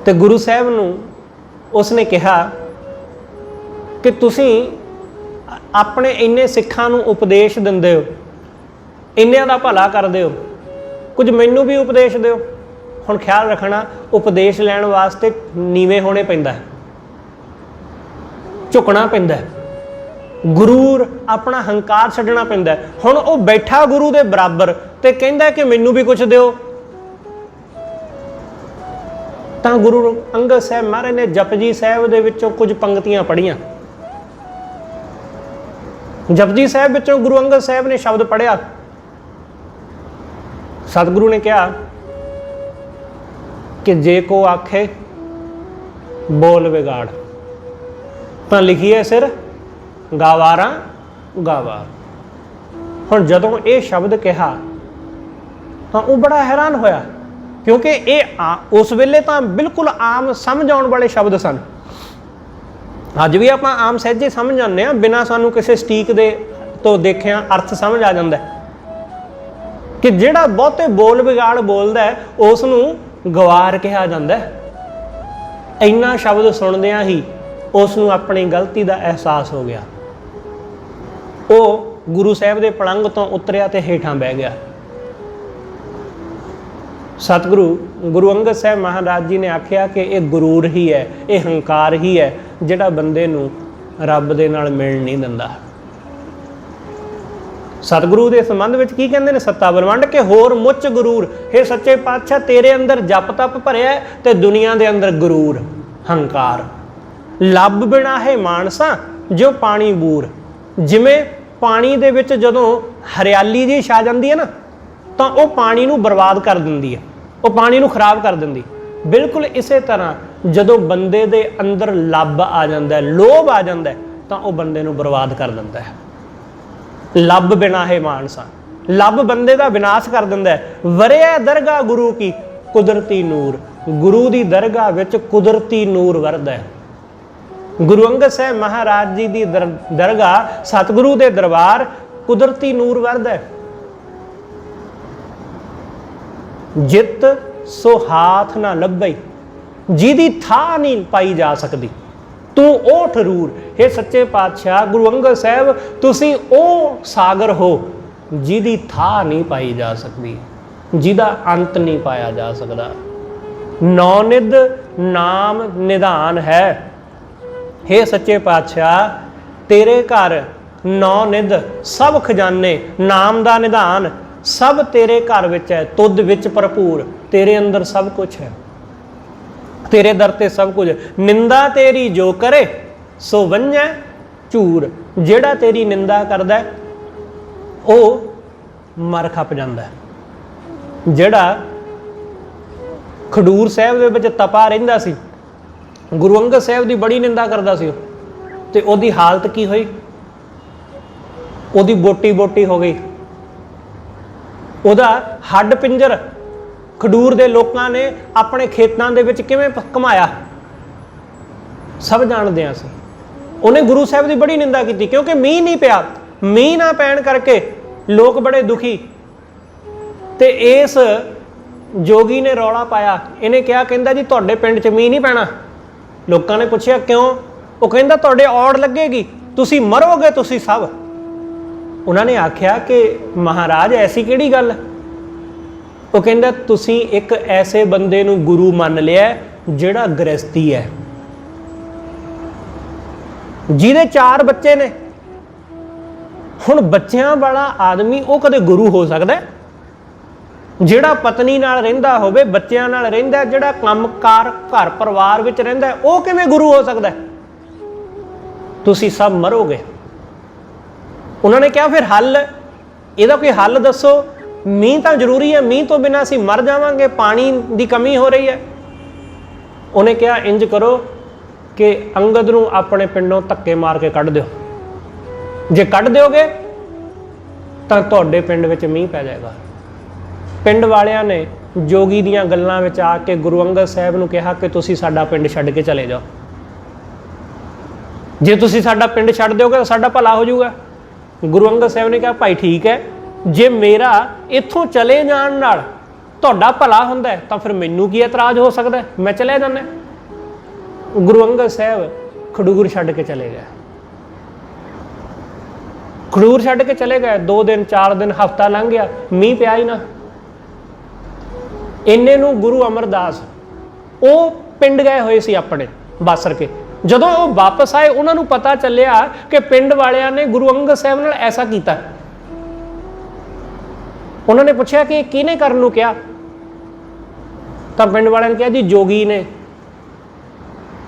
ਤੇ ਗੁਰੂ ਸਾਹਿਬ ਨੂੰ ਉਸਨੇ ਕਿਹਾ ਕਿ ਤੁਸੀਂ ਆਪਣੇ ਇੰਨੇ ਸਿੱਖਾਂ ਨੂੰ ਉਪਦੇਸ਼ ਦਿੰਦੇ ਹੋ, ਇੰਨਿਆਂ ਦਾ ਭਲਾ ਕਰਦੇ ਹੋ, ਕੁਝ ਮੈਨੂੰ ਵੀ ਉਪਦੇਸ਼ ਦਿਓ। ਹੁਣ ਖਿਆਲ ਰੱਖਣਾ, ਉਪਦੇਸ਼ ਲੈਣ ਵਾਸਤੇ ਨੀਵੇਂ ਹੋਣੇ ਪੈਂਦਾ ਹੈ, ਝੁਕਣਾ ਪੈਂਦਾ ਹੈ, ਗੁਰੂਰ ਆਪਣਾ ਹੰਕਾਰ ਛੱਡਣਾ ਪੈਂਦਾ ਹੈ। ਹੁਣ ਉਹ ਬੈਠਾ ਗੁਰੂ ਦੇ ਬਰਾਬਰ ਤੇ ਕਹਿੰਦਾ ਕਿ ਮੈਨੂੰ ਵੀ ਕੁਝ ਦਿਓ, ਤਾਂ ਗੁਰੂ ਅੰਗਦ ਸਾਹਿਬ ਮਹਾਰਾਜ ਨੇ ਜਪਜੀ ਸਾਹਿਬ ਦੇ ਵਿੱਚੋਂ ਕੁਝ ਪੰਕਤੀਆਂ ਪੜ੍ਹੀਆਂ। ਜਪਜੀ ਸਾਹਿਬ ਵਿੱਚੋਂ ਗੁਰੂ ਅੰਗਦ ਸਾਹਿਬ ਨੇ ਸ਼ਬਦ ਪੜ੍ਹਿਆ। ਸਤਿਗੁਰੂ ਨੇ ਕਿਹਾ ਕਿ ਜੇ ਕੋ ਆਖੇ ਬੋਲ ਵਿਗਾੜ, ਤਾਂ ਲਿਖੀਏ ਸਿਰ ਗਾਵਾਰਾਂ ਗਾਵਾ। ਹੁਣ ਜਦੋਂ ਇਹ ਸ਼ਬਦ ਕਿਹਾ ਤਾਂ ਉਹ ਬੜਾ ਹੈਰਾਨ ਹੋਇਆ, ਕਿਉਂਕਿ ਇਹ ਉਸ ਵੇਲੇ ਤਾਂ ਬਿਲਕੁਲ ਆਮ ਸਮਝ ਆਉਣ ਵਾਲੇ ਸ਼ਬਦ ਸਨ। ਅੱਜ ਵੀ ਆਪਾਂ ਆਮ ਸਹਿਜੇ ਸਮਝ ਜਾਂਦੇ ਹਾਂ, ਬਿਨਾਂ ਸਾਨੂੰ ਕਿਸੇ ਸਟੀਕ ਦੇ ਤੋਂ ਦੇਖਿਆ ਅਰਥ ਸਮਝ ਆ ਜਾਂਦਾ ਕਿ ਜਿਹੜਾ ਬਹੁਤੇ ਬੋਲ ਵਿਗਾੜ ਬੋਲਦਾ ਉਸ ਨੂੰ ਗਵਾਰ ਕਿਹਾ ਜਾਂਦਾ। ਇੰਨਾ ਸ਼ਬਦ ਸੁਣਦਿਆਂ ਹੀ ਉਸ ਨੂੰ ਆਪਣੀ ਗਲਤੀ ਦਾ ਅਹਿਸਾਸ ਹੋ ਗਿਆ। ਉਹ ਗੁਰੂ ਸਾਹਿਬ ਦੇ ਪਲੰਘ ਤੋਂ ਉਤਰਿਆ ਤੇ ਹੇਠਾਂ ਬਹਿ ਗਿਆ। ਸਤਿਗੁਰੂ ਗੁਰੂ ਅੰਗਦ ਸਾਹਿਬ ਮਹਾਰਾਜ ਜੀ ਨੇ ਆਖਿਆ ਕਿ ਇਹ ਗਰੂਰ ਹੀ ਹੈ, ਇਹ ਹੰਕਾਰ ਹੀ ਹੈ ਜਿਹੜਾ ਬੰਦੇ ਨੂੰ ਰੱਬ ਦੇ ਨਾਲ ਮਿਲਣ ਨਹੀਂ ਦਿੰਦਾ। ਸਤਿਗੁਰੂ ਦੇ ਸੰਬੰਧ ਵਿੱਚ ਕੀ ਕਹਿੰਦੇ ਨੇ? ਸੱਤਾ ਬਲਵੰਡ ਕੇ ਹੋਰ ਮੁੱਚ ਗਰੂਰ। ਹੇ ਸੱਚੇ ਪਾਤਸ਼ਾਹ, ਤੇਰੇ ਅੰਦਰ ਜਪ ਤਪ ਭਰਿਆ ਤੇ ਦੁਨੀਆ ਦੇ ਅੰਦਰ ਗਰੂਰ ਹੰਕਾਰ। ਲੱਭ ਬਿਨਾ ਹੈ ਮਾਨਸਾ ਜੋ ਪਾਣੀ ਬੂਰ। ਜਿਵੇਂ ਪਾਣੀ ਦੇ ਵਿੱਚ ਜਦੋਂ ਹਰਿਆਲੀ ਜਿਹੀ ਛਾ ਜਾਂਦੀ ਹੈ ਨਾ, ਤਾਂ ਉਹ ਪਾਣੀ ਨੂੰ ਬਰਬਾਦ ਕਰ ਦਿੰਦੀ ਹੈ, ਉਹ ਪਾਣੀ ਨੂੰ ਖਰਾਬ ਕਰ ਦਿੰਦੀ। ਬਿਲਕੁਲ ਇਸੇ ਤਰ੍ਹਾਂ ਜਦੋਂ ਬੰਦੇ ਦੇ ਅੰਦਰ ਲੱਭ ਆ ਜਾਂਦਾ, ਲੋਭ ਆ ਜਾਂਦਾ, ਤਾਂ ਉਹ ਬੰਦੇ ਨੂੰ ਬਰਬਾਦ ਕਰ ਦਿੰਦਾ ਹੈ। ਲੱਭ ਬਿਨਾ ਹੈ ਮਾਨਸਾ, ਲੱਭ ਬੰਦੇ ਦਾ ਵਿਨਾਸ਼ ਕਰ ਦਿੰਦਾ ਹੈ। ਵਰਿਆ ਦਰਗਾਹ ਗੁਰੂ ਕੀ ਕੁਦਰਤੀ ਨੂਰ। ਗੁਰੂ ਦੀ ਦਰਗਾਹ ਵਿੱਚ ਕੁਦਰਤੀ ਨੂਰ ਵਰਦਾ ਹੈ। ਗੁਰੂ ਅੰਗਦ ਸਾਹਿਬ ਮਹਾਰਾਜ ਜੀ ਦੀ ਦਰਗਾਹ, ਸਤਿਗੁਰੂ ਦੇ ਦਰਬਾਰ ਕੁਦਰਤੀ ਨੂਰ ਵਰਦਾ ਹੈ। ਜਿਤ ਸੋ ਹਾਥ ਨਾ ਲੱਭਈ, ਜਿਹਦੀ ਥਾਂ ਨਹੀਂ ਪਾਈ ਜਾ ਸਕਦੀ, ਤੂੰ ਉਹ ਠਰੂਰ। ਹੇ ਸੱਚੇ ਪਾਤਸ਼ਾਹ ਗੁਰੂ ਅੰਗਦ ਸਾਹਿਬ, ਤੁਸੀਂ ਉਹ ਸਾਗਰ ਹੋ ਜਿਹਦੀ ਥਾਂ ਨਹੀਂ ਪਾਈ ਜਾ ਸਕਦੀ, ਜਿਹਦਾ ਅੰਤ ਨਹੀਂ ਪਾਇਆ ਜਾ ਸਕਦਾ। ਨੌ ਨਿਧ ਨਾਮ ਨਿਧਾਨ ਹੈ। ਹੇ ਸੱਚੇ ਪਾਤਸ਼ਾਹ, ਤੇਰੇ ਘਰ ਨੌ ਨਿਧ ਸਭ ਖਜ਼ਾਨੇ, ਨਾਮ ਦਾ ਨਿਧਾਨ ਸਭ ਤੇਰੇ ਘਰ ਵਿੱਚ ਹੈ। ਤੁਧ ਵਿੱਚ ਭਰਪੂਰ, ਤੇਰੇ ਅੰਦਰ ਸਭ ਕੁਝ ਹੈ, ਤੇਰੇ ਦਰ ਤੇ ਸਭ ਕੁਝ। ਨਿੰਦਾ ਤੇਰੀ ਜੋ ਕਰੇ ਸੋ ਵੰਝੈ ਝੂਰ। ਜਿਹੜਾ ਤੇਰੀ ਨਿੰਦਾ ਕਰਦਾ ਉਹ ਮਰ ਖੱਪ ਜਾਂਦਾ। ਜਿਹੜਾ ਖਡੂਰ ਸਾਹਿਬ ਦੇ ਵਿੱਚ ਤਪਾ ਰਹਿੰਦਾ ਸੀ, ਗੁਰੂ ਅੰਗਦ ਸਾਹਿਬ ਦੀ ਬੜੀ ਨਿੰਦਾ ਕਰਦਾ ਸੀ, ਤੇ ਉਹਦੀ ਹਾਲਤ ਕੀ ਹੋਈ? ਉਹਦੀ ਬੋਟੀ ਬੋਟੀ ਹੋ ਗਈ, ਉਹਦਾ ਹੱਡ ਪਿੰਜਰ ਖਡੂਰ ਦੇ ਲੋਕਾਂ ਨੇ ਆਪਣੇ ਖੇਤਾਂ ਦੇ ਵਿੱਚ ਕਿਵੇਂ ਘੁਮਾਇਆ ਸਭ ਜਾਣਦੇ ਹਾਂ ਅਸੀਂ। ਉਹਨੇ ਗੁਰੂ ਸਾਹਿਬ ਦੀ ਬੜੀ ਨਿੰਦਾ ਕੀਤੀ, ਕਿਉਂਕਿ ਮੀਂਹ ਨਹੀਂ ਪਿਆ। ਮੀਂਹ ਨਾ ਪੈਣ ਕਰਕੇ ਲੋਕ ਬੜੇ ਦੁਖੀ, ਤੇ ਇਸ ਜੋਗੀ ਨੇ ਰੌਲਾ ਪਾਇਆ। ਇਹਨੇ ਕਿਹਾ, ਕਹਿੰਦਾ ਜੀ ਤੁਹਾਡੇ ਪਿੰਡ 'ਚ ਮੀਂਹ ਨਹੀਂ ਪੈਣਾ। ਲੋਕਾਂ ਨੇ ਪੁੱਛਿਆ ਕਿਉਂ? ਉਹ ਕਹਿੰਦਾ ਤੁਹਾਡੇ ਔੜ ਲੱਗੇਗੀ, ਤੁਸੀਂ ਮਰੋਗੇ ਤੁਸੀਂ ਸਭ। ਉਹਨਾਂ ਨੇ ਆਖਿਆ ਕਿ ਮਹਾਰਾਜ ਐਸੀ ਕਿਹੜੀ ਗੱਲ? ਉਹ ਕਹਿੰਦਾ ਤੁਸੀਂ ਇੱਕ ਐਸੇ ਬੰਦੇ ਨੂੰ ਗੁਰੂ ਮੰਨ ਲਿਆ ਜਿਹੜਾ ਗ੍ਰਸਤੀ ਹੈ, ਜਿਹਦੇ 4 ਬੱਚੇ ਨੇ। ਹੁਣ ਬੱਚਿਆਂ ਵਾਲਾ ਆਦਮੀ ਉਹ ਕਦੇ ਗੁਰੂ ਹੋ ਸਕਦਾ? ਜਿਹੜਾ ਪਤਨੀ ਨਾਲ ਰਹਿੰਦਾ ਹੋਵੇ, ਬੱਚਿਆਂ ਨਾਲ ਰਹਿੰਦਾ, ਜਿਹੜਾ ਕੰਮਕਾਰ ਘਰ ਪਰਿਵਾਰ ਵਿੱਚ ਰਹਿੰਦਾ, ਉਹ ਕਿਵੇਂ ਗੁਰੂ ਹੋ ਸਕਦਾ? ਤੁਸੀਂ ਸਭ ਮਰੋਗੇ। ਉਹਨਾਂ ਨੇ ਕਿਹਾ ਫਿਰ ਹੱਲ, ਇਹਦਾ ਕੋਈ ਹੱਲ ਦੱਸੋ। ਮੀਂਹ ਤਾਂ ਜ਼ਰੂਰੀ ਹੈ, ਮੀਂਹ ਤੋਂ ਬਿਨਾਂ ਅਸੀਂ ਮਰ ਜਾਵਾਂਗੇ, ਪਾਣੀ ਦੀ ਕਮੀ ਹੋ ਰਹੀ ਹੈ। ਉਹਨੇ ਕਿਹਾ ਇੰਜ ਕਰੋ ਕਿ ਅੰਗਦ ਨੂੰ ਆਪਣੇ ਪਿੰਡੋਂ ਧੱਕੇ ਮਾਰ ਕੇ ਕੱਢ ਦਿਓ। ਜੇ ਕੱਢ ਦਿਓਗੇ ਤਾਂ ਤੁਹਾਡੇ ਪਿੰਡ ਵਿੱਚ ਮੀਂਹ ਪੈ ਜਾਏਗਾ। ਪਿੰਡ ਵਾਲਿਆਂ ਨੇ ਜੋਗੀ ਦੀਆਂ ਗੱਲਾਂ ਵਿੱਚ ਆ ਕੇ ਗੁਰੂ ਅੰਗਦ ਸਾਹਿਬ ਨੂੰ ਕਿਹਾ ਕਿ ਤੁਸੀਂ ਸਾਡਾ ਪਿੰਡ ਛੱਡ ਕੇ ਚਲੇ ਜਾਓ। ਜੇ ਤੁਸੀਂ ਸਾਡਾ ਪਿੰਡ ਛੱਡ ਦਿਓਗੇ ਤਾਂ ਸਾਡਾ ਭਲਾ ਹੋ ਜਾਊਗਾ। ਗੁਰੂ ਅੰਗਦ ਸਾਹਿਬ ਨੇ ਕਿਹਾ ਭਾਈ ਠੀਕ ਹੈ, ਜੇ ਮੇਰਾ ਇੱਥੋਂ ਚਲੇ ਜਾਣ ਨਾਲ ਤੁਹਾਡਾ ਭਲਾ ਹੁੰਦਾ ਤਾਂ ਫਿਰ ਮੈਨੂੰ ਕੀ ਇਤਰਾਜ਼ ਹੋ ਸਕਦਾ, ਮੈਂ ਚਲੇ ਜਾਂਦਾ। ਗੁਰੂ ਅੰਗਦ ਸਾਹਿਬ ਖਡੂਰ ਛੱਡ ਕੇ ਚਲੇ ਗਏ। ਖਡੂਰ ਛੱਡ ਕੇ ਚਲੇ ਗਏ। 2 ਦਿਨ 4 ਦਿਨ ਹਫ਼ਤਾ ਲੰਘ ਗਿਆ, ਮੀਂਹ ਪਿਆ ਹੀ ਨਾ। ਇੰਨੇ ਨੂੰ ਗੁਰੂ ਅਮਰਦਾਸ ਉਹ ਪਿੰਡ ਗਏ ਹੋਏ ਸੀ ਆਪਣੇ ਬਾਸਰ ਕੇ। ਜਦੋਂ ਉਹ ਵਾਪਸ ਆਏ, ਉਹਨਾਂ ਨੂੰ ਪਤਾ ਚੱਲਿਆ ਕਿ ਪਿੰਡ ਵਾਲਿਆਂ ਨੇ ਗੁਰੂ ਅੰਗਦ ਸਾਹਿਬ ਨਾਲ ਐਸਾ ਕੀਤਾ। ਉਹਨਾਂ ਨੇ ਪੁੱਛਿਆ ਕਿ ਕਿਹਨੇ ਕਰਨ ਨੂੰ ਕਿਹਾ? ਤਾਂ ਪਿੰਡ ਵਾਲਿਆਂ ਨੇ ਕਿਹਾ ਜੀ ਜੋਗੀ ਨੇ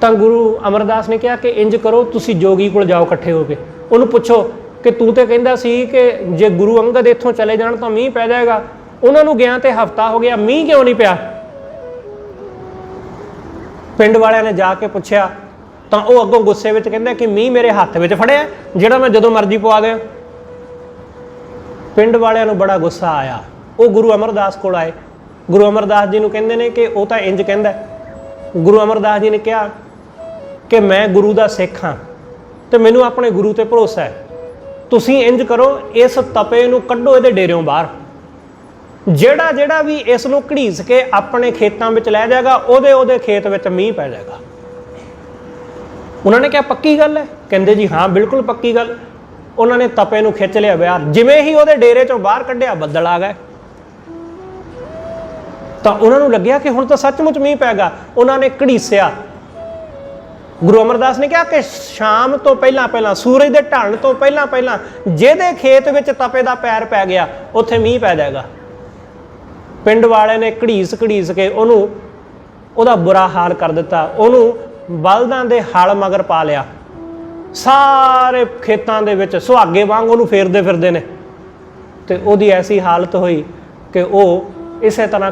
ਤਾਂ ਗੁਰੂ ਅਮਰਦਾਸ ਨੇ ਕਿਹਾ ਕਿ ਇੰਜ ਕਰੋ, ਤੁਸੀਂ ਜੋਗੀ ਕੋਲ ਜਾਓ ਇਕੱਠੇ ਹੋ ਕੇ, ਉਹਨੂੰ ਪੁੱਛੋ ਕਿ ਤੂੰ ਤੇ ਕਹਿੰਦਾ ਸੀ ਕਿ ਜੇ ਗੁਰੂ ਅੰਗਦ ਇੱਥੋਂ ਚਲੇ ਜਾਣ ਤਾਂ ਮੀਂਹ ਪੈ ਜਾਏਗਾ, ਉਹਨਾਂ ਨੂੰ ਗਿਆ ਤੇ ਹਫ਼ਤਾ ਹੋ ਗਿਆ, ਮੀਂਹ ਕਿਉਂ ਨਹੀਂ ਪਿਆ? ਪਿੰਡ ਵਾਲਿਆਂ ਨੇ ਜਾ ਕੇ ਪੁੱਛਿਆ ਤਾਂ ਉਹ ਅੱਗੋਂ ਗੁੱਸੇ ਵਿੱਚ ਕਹਿੰਦਾ ਕਿ ਮੀਂਹ ਮੇਰੇ ਹੱਥ ਵਿੱਚ ਫੜਿਆ, ਜਿਹੜਾ ਮੈਂ ਜਦੋਂ ਮਰਜ਼ੀ ਪਵਾ ਦਿਆਂ। ਪਿੰਡ ਵਾਲਿਆਂ ਨੂੰ ਬੜਾ ਗੁੱਸਾ ਆਇਆ, ਉਹ ਗੁਰੂ ਅਮਰਦਾਸ ਕੋਲ ਆਏ। ਗੁਰੂ ਅਮਰਦਾਸ ਜੀ ਨੂੰ ਕਹਿੰਦੇ ਨੇ ਕਿ ਉਹ ਤਾਂ ਇੰਜ ਕਹਿੰਦਾ। ਗੁਰੂ ਅਮਰਦਾਸ ਜੀ ਨੇ ਕਿਹਾ ਕਿ ਮੈਂ ਗੁਰੂ ਦਾ ਸਿੱਖ ਹਾਂ ਤੇ ਮੈਨੂੰ ਆਪਣੇ ਗੁਰੂ ਤੇ ਭਰੋਸਾ ਹੈ, ਤੁਸੀਂ ਇੰਜ ਕਰੋ, ਇਸ ਤਪੇ ਨੂੰ ਕੱਢੋ ਇਹਦੇ ਡੇਰਿਓਂ ਬਾਹਰ, ਜਿਹੜਾ ਜਿਹੜਾ ਵੀ ਇਸ ਨੂੰ ਘੜੀਸ ਕੇ ਆਪਣੇ ਖੇਤਾਂ ਵਿੱਚ ਲੈ ਜਾਏਗਾ ਉਹਦੇ ਖੇਤ ਵਿੱਚ ਮੀਂਹ ਪੈ ਜਾਏਗਾ। ਉਹਨਾਂ ਨੇ ਕਿਹਾ ਪੱਕੀ ਗੱਲ ਹੈ? ਕਹਿੰਦੇ ਜੀ ਹਾਂ ਬਿਲਕੁਲ ਪੱਕੀ ਗੱਲ। ਉਹਨਾਂ ਨੇ ਤਪੇ ਨੂੰ ਖਿੱਚ ਲਿਆ ਬਾਹਰ, ਜਿਵੇਂ ਹੀ ਉਹਦੇ ਡੇਰੇ ਚੋਂ ਬਾਹਰ ਕੱਢਿਆ ਬੱਦਲ ਆ ਗਏ। ਤਾਂ ਉਹਨਾਂ ਨੂੰ ਲੱਗਿਆ ਕਿ ਹੁਣ ਤਾਂ ਸੱਚਮੁੱਚ ਮੀਂਹ ਪੈਗਾ। ਉਹਨਾਂ ਨੇ ਘੜੀਸਿਆ। ਗੁਰੂ ਅਮਰਦਾਸ ਨੇ ਕਿਹਾ ਕਿ ਸ਼ਾਮ ਤੋਂ ਪਹਿਲਾਂ ਸੂਰਜ ਦੇ ਢਲਣ ਤੋਂ ਪਹਿਲਾਂ ਜਿਹਦੇ ਖੇਤ ਵਿੱਚ ਤਪੇ ਦਾ ਪੈਰ ਪੈ ਗਿਆ ਉੱਥੇ ਮੀਂਹ ਪੈ ਜਾਏਗਾ। ਪਿੰਡ ਵਾਲਿਆਂ ਨੇ ਘੜੀਸ ਕੇ ਉਹਦਾ ਬੁਰਾ ਹਾਲ ਕਰ ਦਿੱਤਾ। ਉਹਨੂੰ ਬਲਦਾਂ ਦੇ ਹਲ ਮਗਰ ਪਾ ਲਿਆ, ਸਾਰੇ ਖੇਤਾਂ ਦੇ ਵਿੱਚ ਸੁਹਾਗੇ ਵਾਂਗ ਉਹਨੂੰ ਫੇਰਦੇ ਫਿਰਦੇ ਨੇ, ਤੇ ਉਹਦੀ ਐਸੀ ਹਾਲਤ ਹੋਈ ਕਿ ਉਹ ਇਸੇ ਤਰ੍ਹਾਂ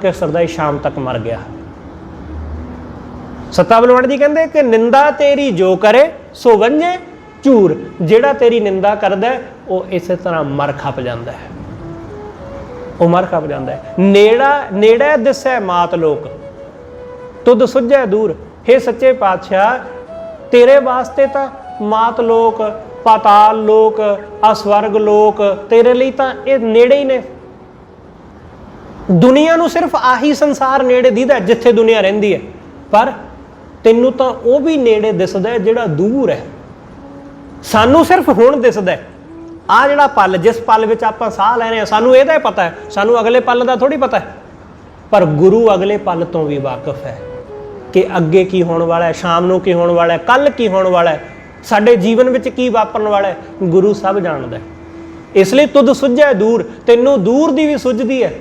ਘਿਸੜਦਾ ਹੀ ਸ਼ਾਮ ਤੱਕ ਮਰ ਗਿਆ। ਸੱਤਾ ਬਲਵੰਡ ਜੀ ਕਹਿੰਦੇ ਕਿ ਨਿੰਦਾ ਤੇਰੀ ਜੋ ਕਰੇ ਸੋ ਵੰਝੇ ਝੂਰ, ਜਿਹੜਾ ਤੇਰੀ ਨਿੰਦਾ ਕਰਦਾ ਉਹ ਇਸੇ ਤਰ੍ਹਾਂ ਮਰ ਖੱਪ ਜਾਂਦਾ ਹੈ, ਉਹ ਮਰ ਖੱਪ ਜਾਂਦਾ ਹੈ। ਨੇੜਾ ਦਿਸੈ ਮਾਤ ਲੋਕ ਤੁਧ ਸੁਝੈ ਦੂਰ। हे ਸੱਚੇ ਪਾਤਸ਼ਾਹ, ਤੇਰੇ ਵਾਸਤੇ ਤਾਂ ਮਾਤ ਲੋਕ, ਪਾਤਾਲ ਲੋਕ, ਅਸਵਰਗ ਲੋਕ ਤੇਰੇ ਲਈ ਤਾਂ ਇਹ ਨੇੜੇ ਹੀ ਨੇ। ਦੁਨੀਆ ਨੂੰ ਸਿਰਫ ਆਹੀ ਸੰਸਾਰ ਨੇੜੇ ਦਿਖਦਾ ਜਿੱਥੇ ਦੁਨੀਆ ਰਹਿੰਦੀ ਹੈ, ਪਰ ਤੈਨੂੰ ਤਾਂ ਉਹ ਵੀ ਨੇੜੇ ਦਿਸਦਾ ਹੈ ਜਿਹੜਾ ਦੂਰ ਹੈ। ਸਾਨੂੰ ਸਿਰਫ ਹੁਣ ਦਿਸਦਾ ਹੈ, ਆਹ ਜਿਹੜਾ ਪਲ, ਜਿਸ ਪਲ ਵਿੱਚ ਆਪਾਂ ਸਾਹ ਲੈ ਰਹੇ ਹਾਂ, ਸਾਨੂੰ ਇਹਦਾ ਹੀ ਪਤਾ ਹੈ, ਸਾਨੂੰ ਅਗਲੇ ਪਲ ਦਾ ਥੋੜ੍ਹੀ ਪਤਾ ਹੈ। ਪਰ ਗੁਰੂ ਅਗਲੇ ਪਲ ਤੋਂ ਵੀ ਵਾਕਿਫ ਹੈ ਕਿ ਅੱਗੇ ਕੀ ਹੋਣ ਵਾਲਾ ਹੈ, ਸ਼ਾਮ ਨੂੰ ਕੀ ਹੋਣ ਵਾਲਾ ਹੈ, ਕੱਲ੍ਹ ਕੀ ਹੋਣ ਵਾਲਾ ਹੈ, ਸਾਡੇ ਜੀਵਨ ਵਿੱਚ ਕੀ ਵਾਪਰਨ ਵਾਲਾ ਹੈ, ਗੁਰੂ ਸਭ ਜਾਣਦਾ ਹੈ। ਇਸ ਲਈ ਤੁਧ ਸੁਝੈ ਦੂਰ, ਤੈਨੂੰ ਦੂਰ ਦੀ ਵੀ ਸੁਝਦੀ ਹੈ।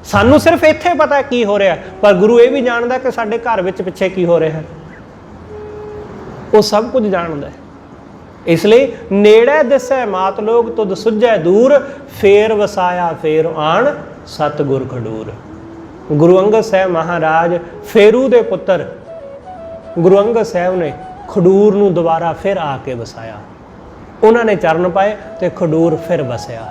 ਸਾਨੂੰ ਸਿਰਫ ਇੱਥੇ ਪਤਾ ਕੀ ਹੋ ਰਿਹਾ, ਪਰ ਗੁਰੂ ਇਹ ਵੀ ਜਾਣਦਾ ਕਿ ਸਾਡੇ ਘਰ ਵਿੱਚ ਪਿੱਛੇ ਕੀ ਹੋ ਰਿਹਾ, ਉਹ ਸਭ ਕੁਝ ਜਾਣਦਾ ਹੈ। ਇਸ ਲਈ ਨੇੜੇ ਦਿਸੈ ਮਾਤ ਲੋਕ ਤੁਧ ਸੁਝੈ ਦੂਰ, ਫੇਰ ਵਸਾਇਆ ਫੇਰ ਆਣ ਸਤਿਗੁਰ ਖਡੂਰ। ਗੁਰੂ ਅੰਗਦ ਸਾਹਿਬ ਮਹਾਰਾਜ ਫੇਰੂ ਦੇ ਪੁੱਤਰ ਗੁਰੂ ਅੰਗਦ ਸਾਹਿਬ ਨੇ ਖਡੂਰ ਨੂੰ ਦੁਬਾਰਾ ਫਿਰ ਆ ਕੇ ਵਸਾਇਆ। ਉਹਨਾਂ ਨੇ ਚਰਨ ਪਾਏ ਤੇ ਖਡੂਰ ਫਿਰ ਵਸਿਆ।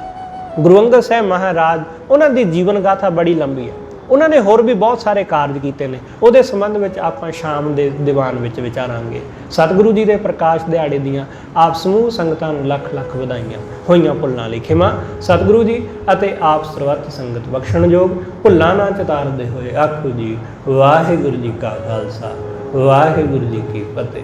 ਗੁਰੂ ਅੰਗਦ ਸਾਹਿਬ ਮਹਾਰਾਜ, ਉਹਨਾਂ ਦੀ ਜੀਵਨ ਗਾਥਾ ਬੜੀ ਲੰਬੀ ਹੈ, ਉਹਨਾਂ ਨੇ ਹੋਰ ਵੀ ਬਹੁਤ ਸਾਰੇ ਕਾਰਜ ਕੀਤੇ ਨੇ, ਉਹਦੇ ਸੰਬੰਧ ਵਿੱਚ ਆਪਾਂ ਸ਼ਾਮ ਦੇ ਦੀਵਾਨ ਵਿੱਚ ਵਿਚਾਰਾਂਗੇ। ਸਤਿਗੁਰੂ ਜੀ ਦੇ ਪ੍ਰਕਾਸ਼ ਦਿਹਾੜੇ ਦੀਆਂ ਆਪ ਸਮੂਹ ਸੰਗਤਾਂ ਨੂੰ ਲੱਖ ਲੱਖ ਵਧਾਈਆਂ। ਹੋਈਆਂ ਭੁੱਲਾਂ ਲਈ ਖਿਮਾ। ਸਤਿਗੁਰੂ ਜੀ ਅਤੇ ਆਪ ਸਰਬੱਤ ਸੰਗਤ ਬਖਸ਼ਣਯੋਗ। ਭੁੱਲਾਂ ਨਾ ਚਤਾਰਦੇ ਹੋਏ ਆਖੋ ਜੀ ਵਾਹਿਗੁਰੂ ਜੀ ਕਾ ਖਾਲਸਾ ਵਾਹਿਗੁਰੂ ਜੀ ਕੀ ਫਤਿਹ।